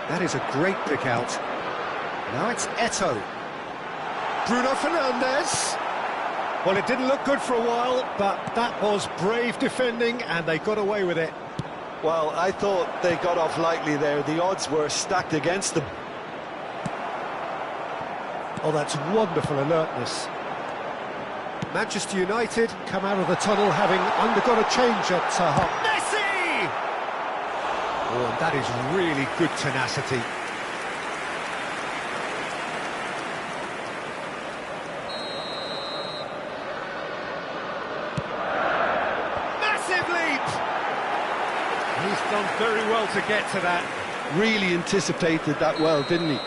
That is a great pick out. Now it's Eto'o. Bruno Fernandes. Well, it didn't look good for a while, but that was brave defending, and they got away with it. Well, I thought they got off lightly there. The odds were stacked against them. Oh, that's wonderful alertness. Manchester United come out of the tunnel having undergone a change at Messi! Oh, and that is really good tenacity. Massive leap! He's done very well to get to that. Really anticipated that well, didn't he?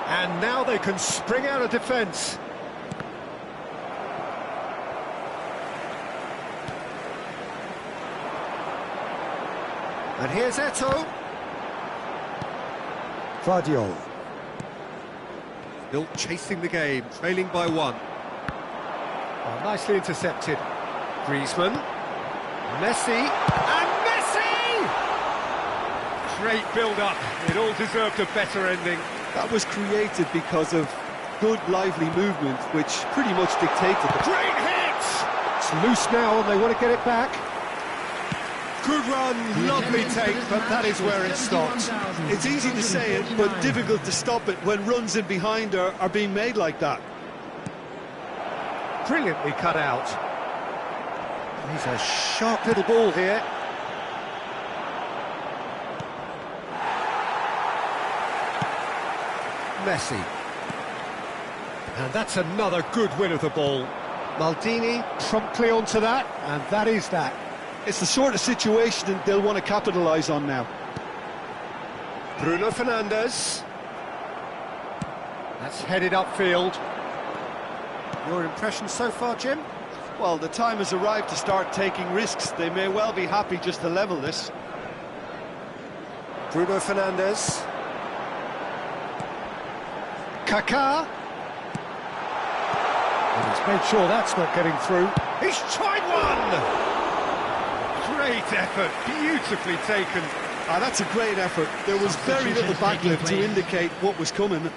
And now they can spring out of defence. And here's Eto'o. Vardiol. Still chasing the game, trailing by 1. Oh, nicely intercepted. Griezmann. Messi. And Messi! Great build-up. It all deserved a better ending. That was created because of good, lively movement, which pretty much dictated the... Great hit! It's loose now and they want to get it back. Good run, lovely take, but that is where it stopped. It's easy to say it, but difficult to stop it when runs in behind are being made like that. Brilliantly cut out. He's a sharp little ball here. Messi. And that's another good win of the ball. Maldini promptly onto that, and that is that. It's the sort of situation that they'll want to capitalise on now. Bruno Fernandes. That's headed upfield. Your impression so far, Jim? Well, the time has arrived to start taking risks. They may well be happy just to level this. Bruno Fernandes. Kaká. And he's made sure that's not getting through. He's tried one! Great effort, beautifully taken. That's a great effort. There was very little backlift to indicate what was coming.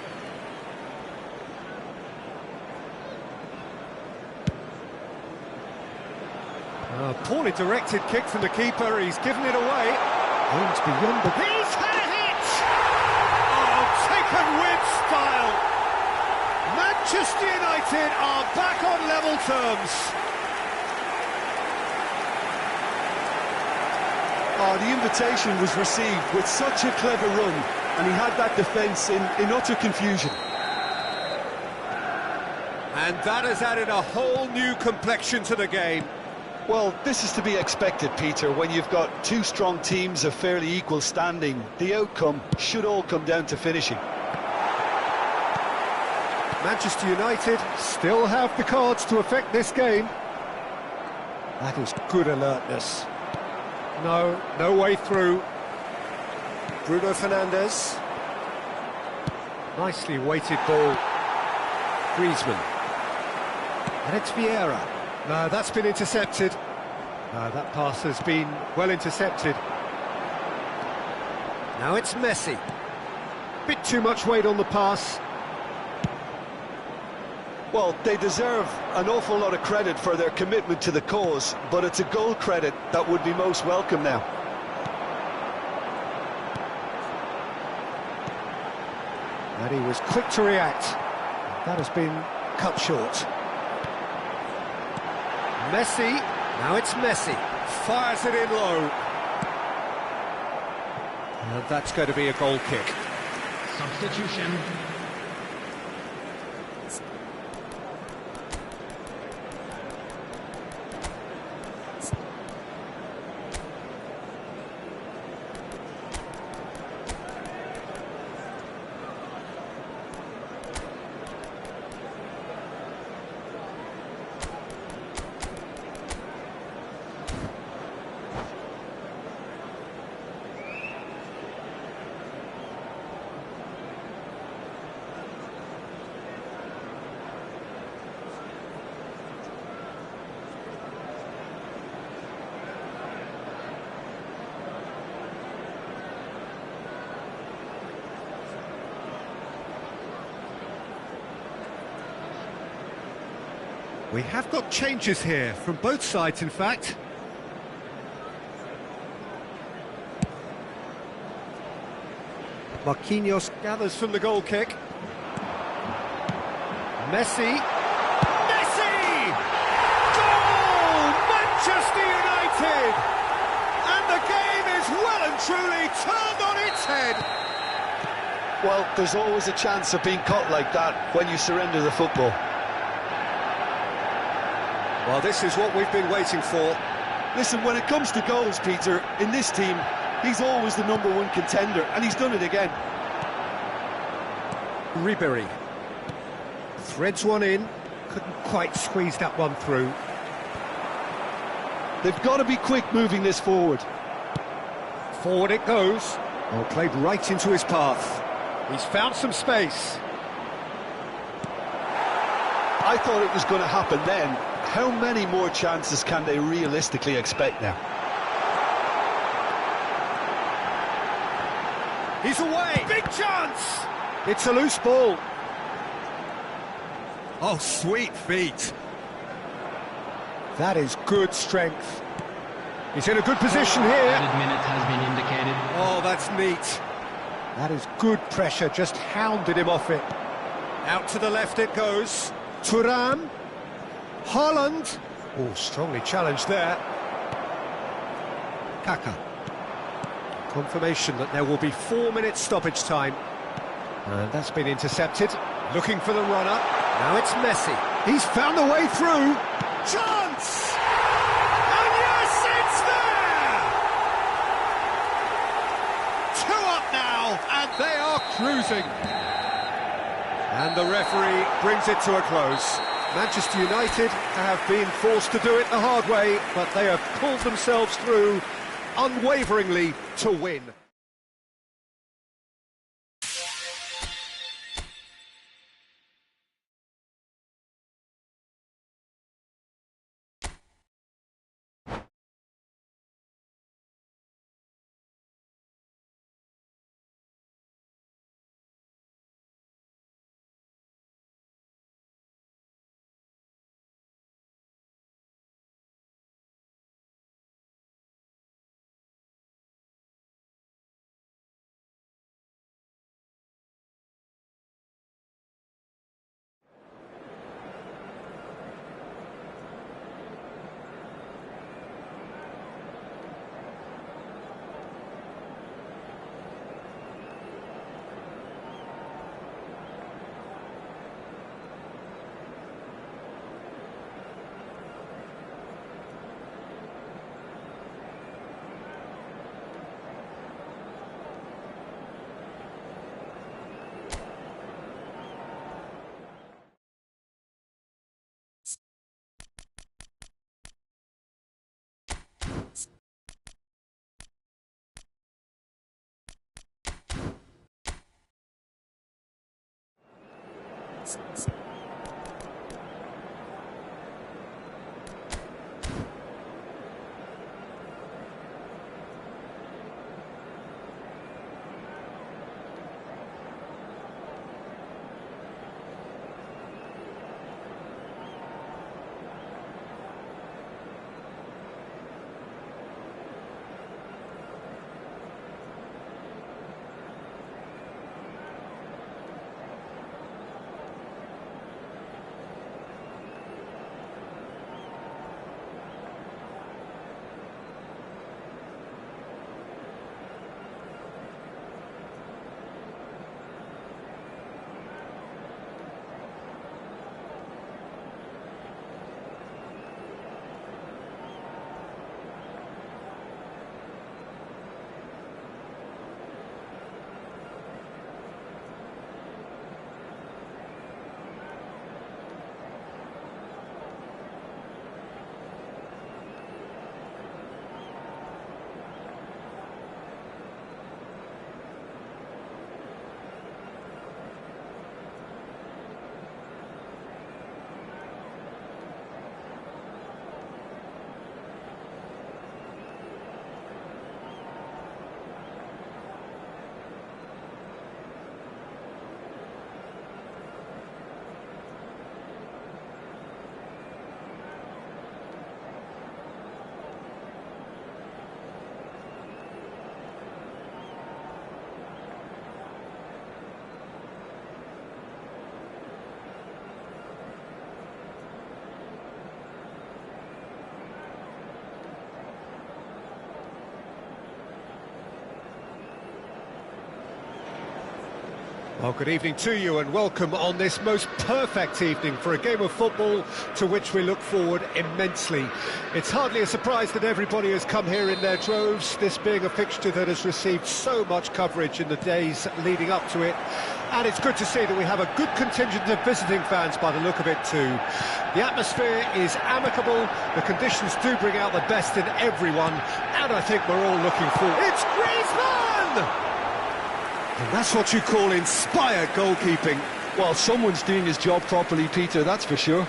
Poorly directed kick from the keeper, he's given it away. Aims beyond the... He's had a hit! Oh, taken with style! Manchester United are back on level terms. Oh, the invitation was received with such a clever run, and he had that defence in utter confusion. And that has added a whole new complexion to the game. Well, this is to be expected, Peter, when you've got two strong teams of fairly equal standing. The outcome should all come down to finishing. Manchester United still have the cards to affect this game. That is good alertness. No way through. Bruno Fernandes. Nicely weighted ball. Griezmann. And it's Vieira. No, that's been intercepted. No, that pass has been well intercepted. Now it's Messi. Bit too much weight on the pass. Well, they deserve an awful lot of credit for their commitment to the cause, but it's a goal credit that would be most welcome now. And he was quick to react. That has been cut short. Messi, now it's Messi, fires it in low. And that's going to be a goal kick. Substitution. We have got changes here, from both sides in fact. Marquinhos gathers from the goal kick. Messi. Messi! Goal! Manchester United! And the game is well and truly turned on its head. Well, there's always a chance of being caught like that when you surrender the football. Well, this is what we've been waiting for. Listen, when it comes to goals, Peter, in this team, he's always the #1 contender, and he's done it again. Ribery. Threads one in. Couldn't quite squeeze that one through. They've got to be quick moving this forward. Forward it goes. Well, played right into his path. He's found some space. I thought it was going to happen then. How many more chances can they realistically expect now? He's away! Big chance! It's a loose ball. Oh, sweet feet. That is good strength. He's in a good position here. Added minute has been indicated. Oh, that's neat. That is good pressure, just hounded him off it. Out to the left it goes. Thuram. Haaland. Oh, strongly challenged there. Kaká. Confirmation that there will be 4 minutes stoppage time. And that's been intercepted. Looking for the runner. Now it's Messi. He's found a way through. Chance! And yes, it's there! 2 up now, and they are cruising. And the referee brings it to a close. Manchester United have been forced to do it the hard way, but they have pulled themselves through unwaveringly to win. Well, good evening to you and welcome on this most perfect evening for a game of football to which we look forward immensely. It's hardly a surprise that everybody has come here in their droves, this being a fixture that has received so much coverage in the days leading up to it. And it's good to see that we have a good contingent of visiting fans by the look of it too. The atmosphere is amicable, the conditions do bring out the best in everyone, and I think we're all looking forward. It's Griezmann! And that's what you call inspired goalkeeping. Well, someone's doing his job properly, Peter, that's for sure.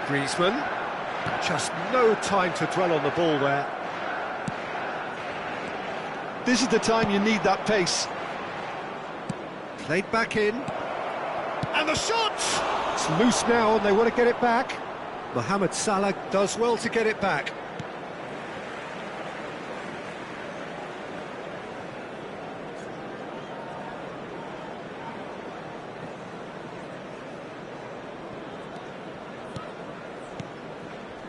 Griezmann, just no time to dwell on the ball there. This is the time you need that pace. Played back in. And the shot! It's loose now and they want to get it back. Mohamed Salah does well to get it back.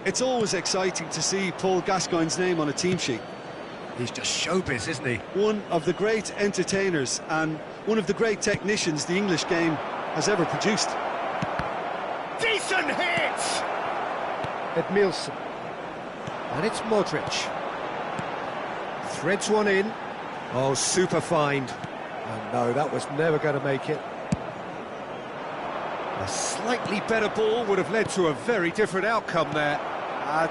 It's always exciting to see Paul Gascoigne's name on a team sheet. He's just showbiz, isn't he? One of the great entertainers and one of the great technicians the English game has ever produced. Decent hit! Edmilson. And it's Modric. Threads one in. Oh, super find. Oh no, that was never going to make it. A slightly better ball would have led to a very different outcome there.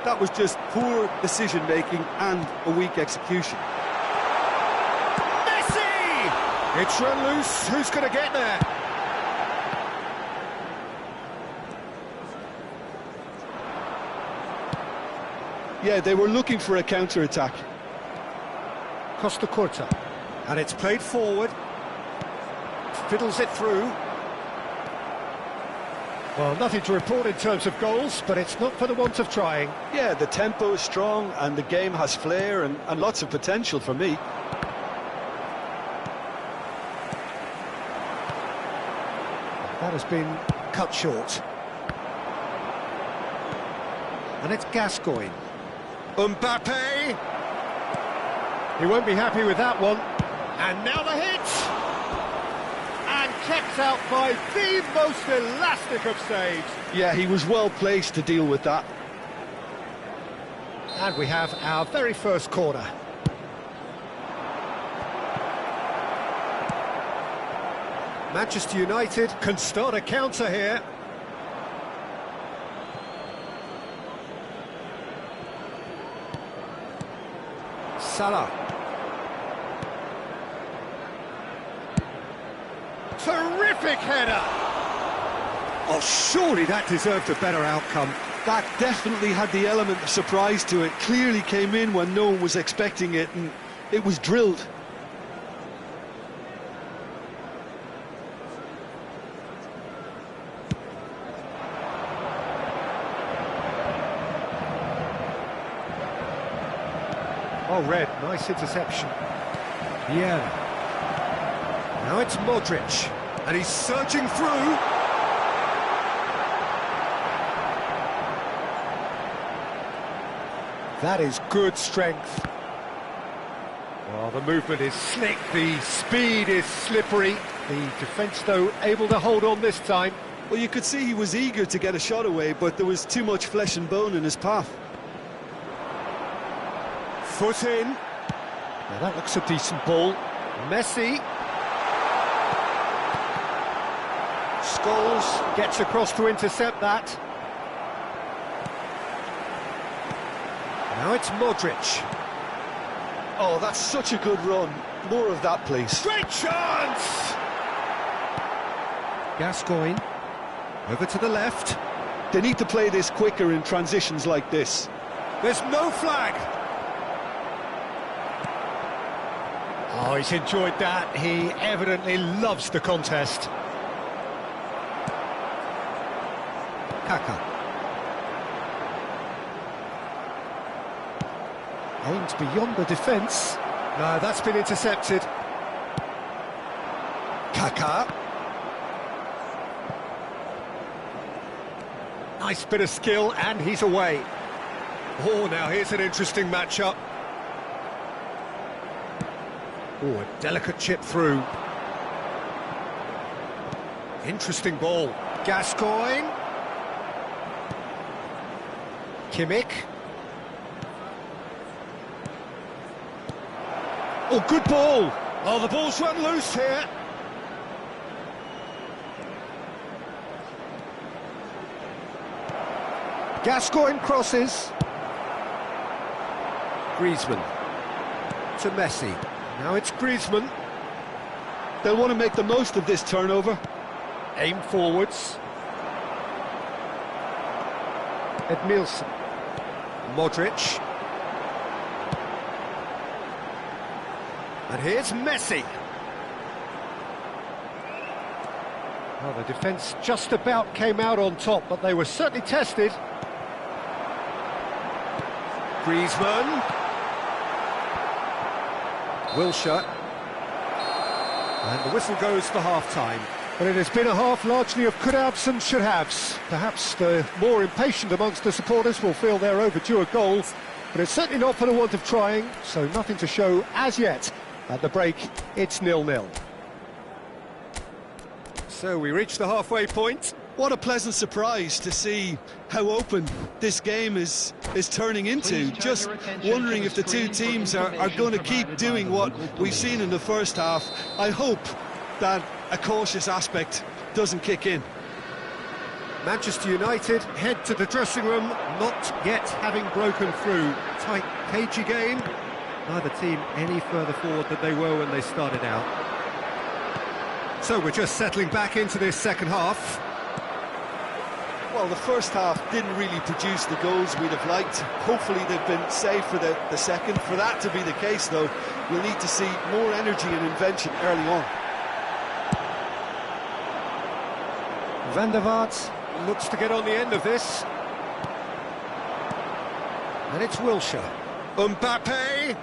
That was just poor decision-making and a weak execution. Messi! It's run loose. Who's going to get there? Yeah, they were looking for a counter-attack. Costa Curta. And it's played forward. Fiddles it through. Well, nothing to report in terms of goals, but it's not for the want of trying. Yeah, the tempo is strong and the game has flair and lots of potential for me. That has been cut short. And it's Gascoigne. Mbappe! He won't be happy with that one. And now the hit! And kept out by the most elastic of saves. Yeah, he was well placed to deal with that. And we have our very first corner. Manchester United can start a counter here. Salah. Terrific header! Oh, surely that deserved a better outcome. That definitely had the element of surprise to it. Clearly came in when no one was expecting it, and it was drilled. Oh, Red, nice interception. Yeah. Now it's Modric, and he's surging through. That is good strength. Well, the movement is slick, the speed is slippery. The defence, though, able to hold on this time. Well, you could see he was eager to get a shot away, but there was too much flesh and bone in his path. Foot in. Now that looks a decent ball. Messi. Scholes gets across to intercept that. Now it's Modric. Oh, that's such a good run. More of that, please. Great chance! Gascoigne. Over to the left. They need to play this quicker in transitions like this. There's no flag. Oh, he's enjoyed that. He evidently loves the contest. Kaka. Aimed beyond the defence. No, that's been intercepted. Kaka. Nice bit of skill, and he's away. Oh, now here's an interesting matchup. Oh, a delicate chip through. Interesting ball. Gascoigne. Kimmich. Oh, good ball. Oh, the ball's run loose here. Gascoigne crosses. Griezmann. To Messi. Now it's Griezmann. They'll want to make the most of this turnover. Aim forwards. Edmilson. Modric. And here's Messi. Well, the defence just about came out on top, but they were certainly tested. Griezmann. Wilshere. And the whistle goes for half-time. But it has been a half largely of could-haves and should-haves. Perhaps the more impatient amongst the supporters will feel they're overdue a goal, but it's certainly not for the want of trying, so nothing to show as yet. At the break, it's 0-0. So we reach the halfway point. What a pleasant surprise to see how open this game is turning into. Just wondering if the two teams are going to keep doing what we've seen in the first half. I hope that a cautious aspect doesn't kick in. Manchester United head to the dressing room, not yet having broken through. Tight, cagey game. Neither team any further forward than they were when they started out. So we're just settling back into this second half. Well, the first half didn't really produce the goals we'd have liked. Hopefully they've been saved for the second. For that to be the case, though, we'll need to see more energy and invention early on. Van der Vaart looks to get on the end of this. And it's Wilshere. Mbappe!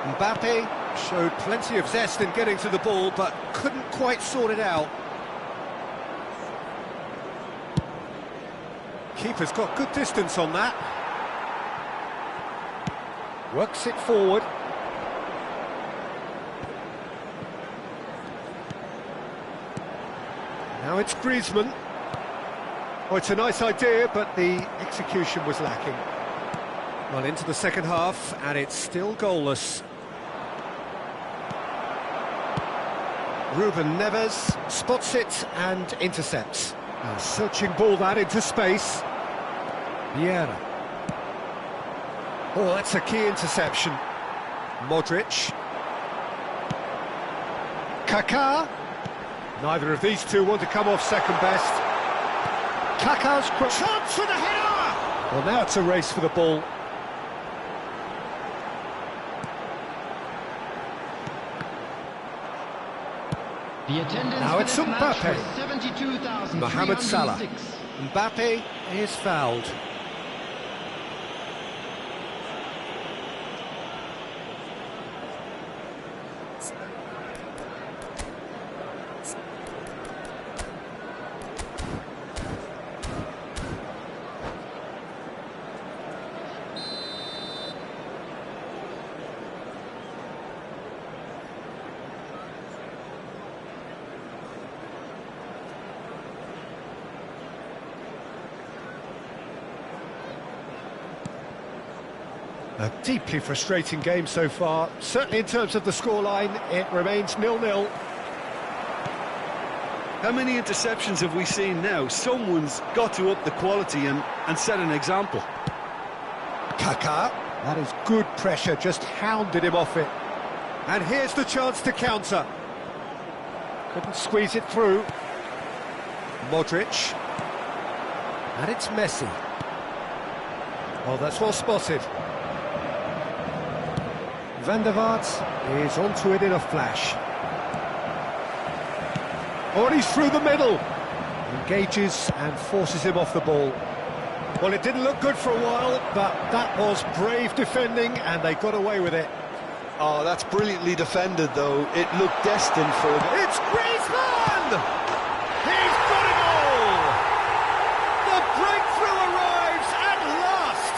Mbappe showed plenty of zest in getting to the ball, but couldn't quite sort it out. Keeper's got good distance on that. Works it forward. Now it's Griezmann. Oh, it's a nice idea, but the execution was lacking. Well, into the second half, and it's still goalless. Ruben Neves spots it and intercepts. A searching ball that into space. Vieira. Oh, that's a key interception. Modric. Kaká. Neither of these two want to come off second best. Kaká's chance for the header! Well, now it's a race for the ball. Now it's Mbappe. Mohamed Salah. Mbappe is fouled. A deeply frustrating game so far. Certainly in terms of the scoreline, it remains 0-0. How many interceptions have we seen now? Someone's got to up the quality and set an example. Kaká, that is good pressure, just hounded him off it. And here's the chance to counter. Couldn't squeeze it through. Modric. And it's Messi. Oh, that's well spotted. Van der Vaart is onto it in a flash. Oh, he's through the middle. Engages and forces him off the ball. Well, it didn't look good for a while, but that was brave defending, and they got away with it. Oh, that's brilliantly defended, though. It looked destined for them. It's Griezmann! He's got it all! The breakthrough arrives at last!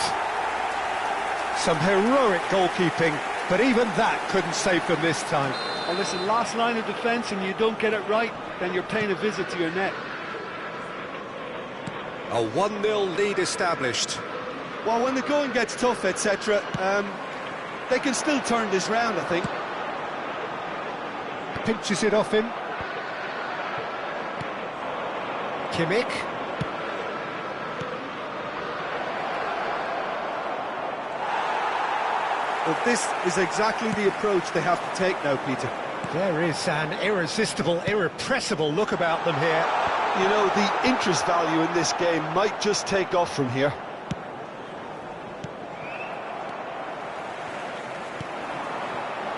Some heroic goalkeeping. But even that couldn't save them this time. Well, listen, last line of defence and you don't get it right, then you're paying a visit to your net. A 1-0 lead established. Well, when the going gets tough, etc., they can still turn this round, I think. Pinches it off him. Kimmich. Well, this is exactly the approach they have to take now, Peter. There is an irresistible, irrepressible look about them here. You know, the interest value in this game might just take off from here.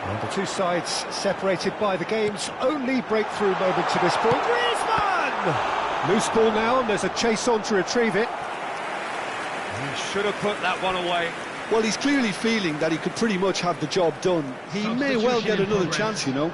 And the two sides separated by the game's only breakthrough moment to this point. Griezmann! Loose ball now, and there's a chase on to retrieve it. He should have put that one away. Well, he's clearly feeling that he could pretty much have the job done. He may well get another chance, you know.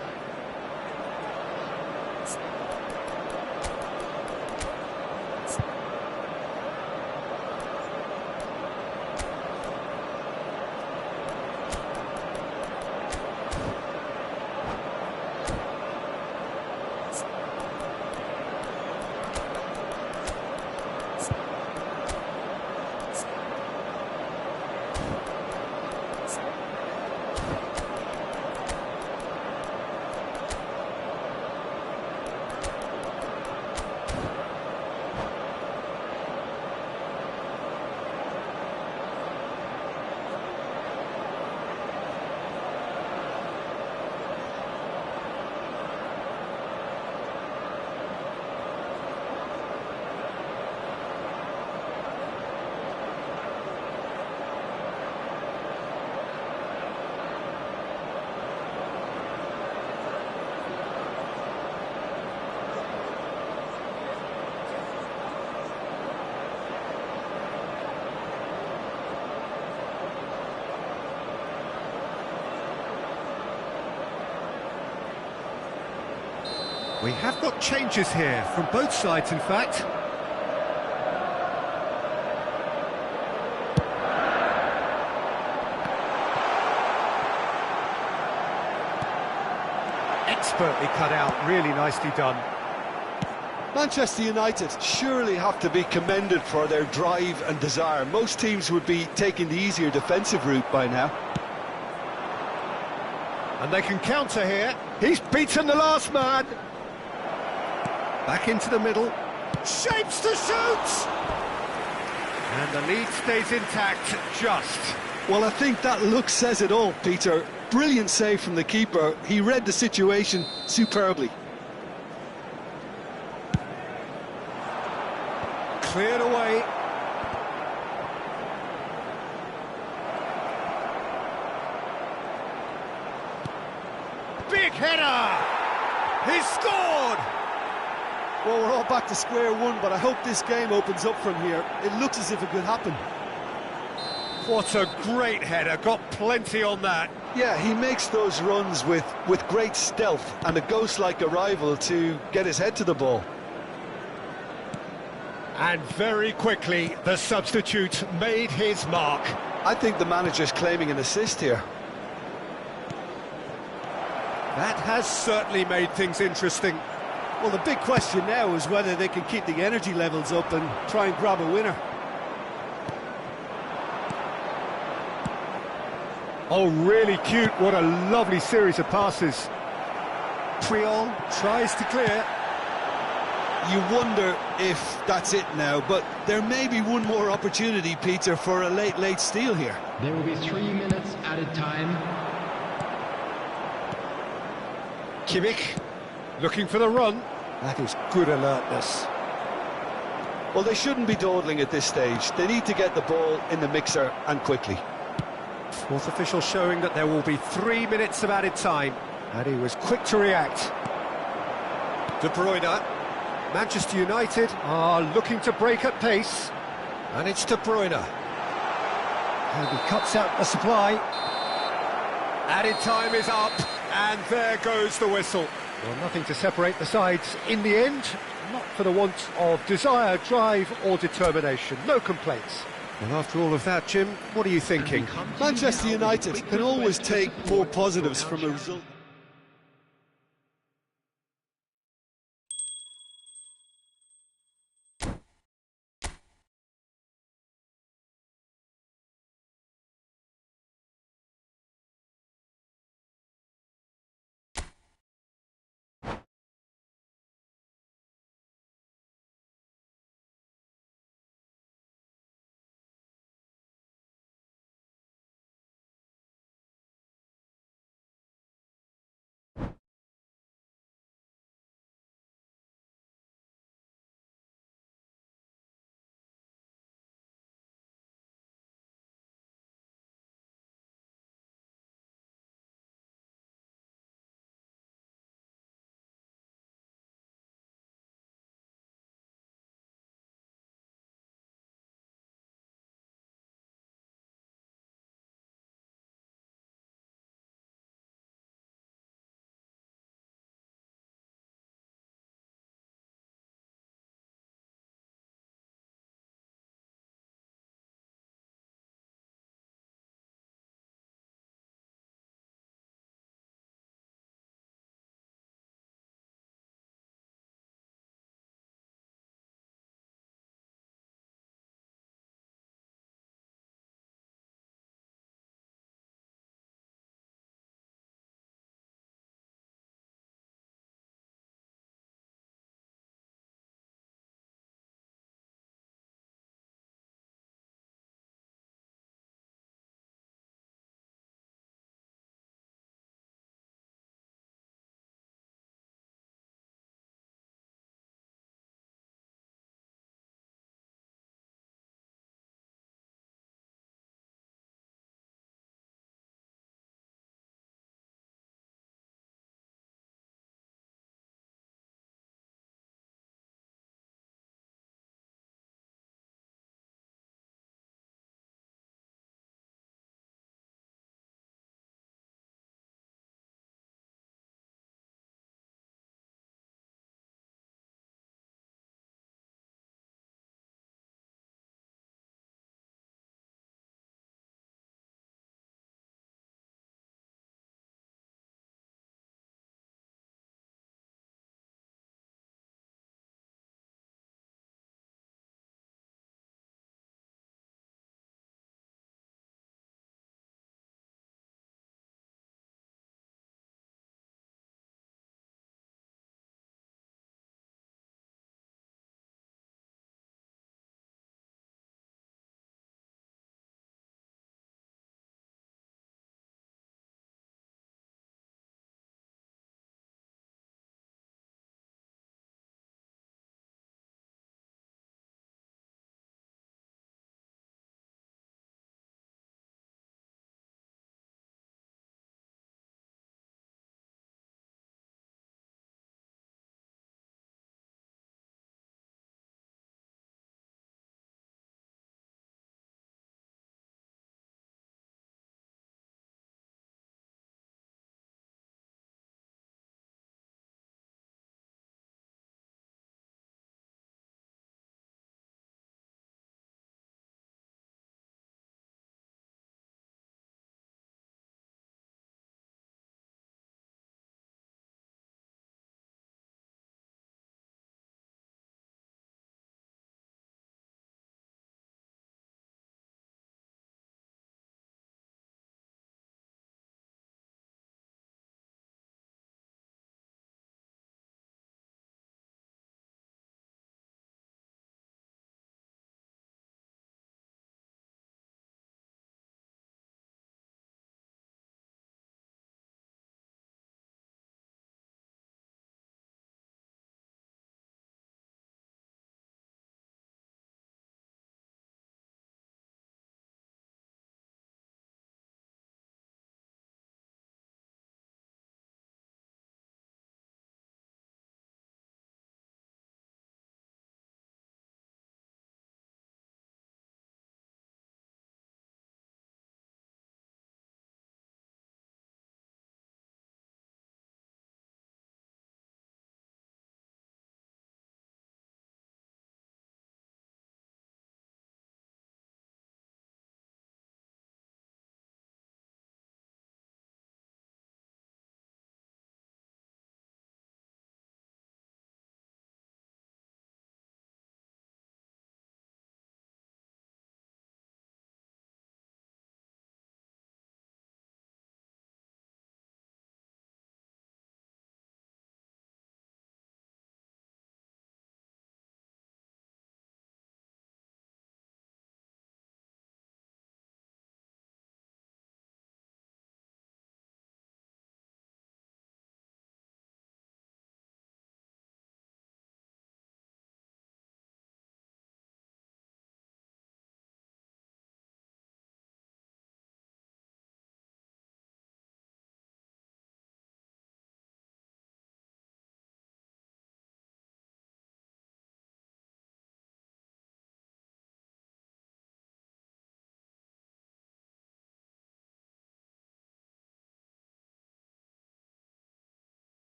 We have got changes here, from both sides in fact. Expertly cut out, really nicely done. Manchester United surely have to be commended for their drive and desire. Most teams would be taking the easier defensive route by now. And they can counter here. He's beaten the last man. Back into the middle. Shapes to shoot! And the lead stays intact, just. Well, I think that look says it all, Peter. Brilliant save from the keeper. He read the situation superbly. Cleared away. Big header! He's scored! Well, we're all back to square one, but I hope this game opens up from here. It looks as if it could happen. What a great header, got plenty on that. Yeah, he makes those runs with great stealth and a ghost-like arrival to get his head to the ball. And very quickly, the substitute made his mark. I think the manager's claiming an assist here. That has certainly made things interesting. Well, the big question now is whether they can keep the energy levels up and try and grab a winner. Oh, really cute. What a lovely series of passes. Puyol tries to clear. You wonder if that's it now, but there may be one more opportunity, Peter, for a late steal here. There will be 3 minutes added time. Kimmich looking for the run. That is good alertness. Well, they shouldn't be dawdling at this stage. They need to get the ball in the mixer and quickly. Fourth official showing that there will be 3 minutes of added time. And he was quick to react. De Bruyne. Manchester United are looking to break at pace. And it's De Bruyne. And he cuts out the supply. Added time is up. And there goes the whistle. Well, nothing to separate the sides in the end. Not for the want of desire, drive or determination. No complaints. Well, after all of that, Jim, what are you thinking? Manchester United can always take more positives from a result.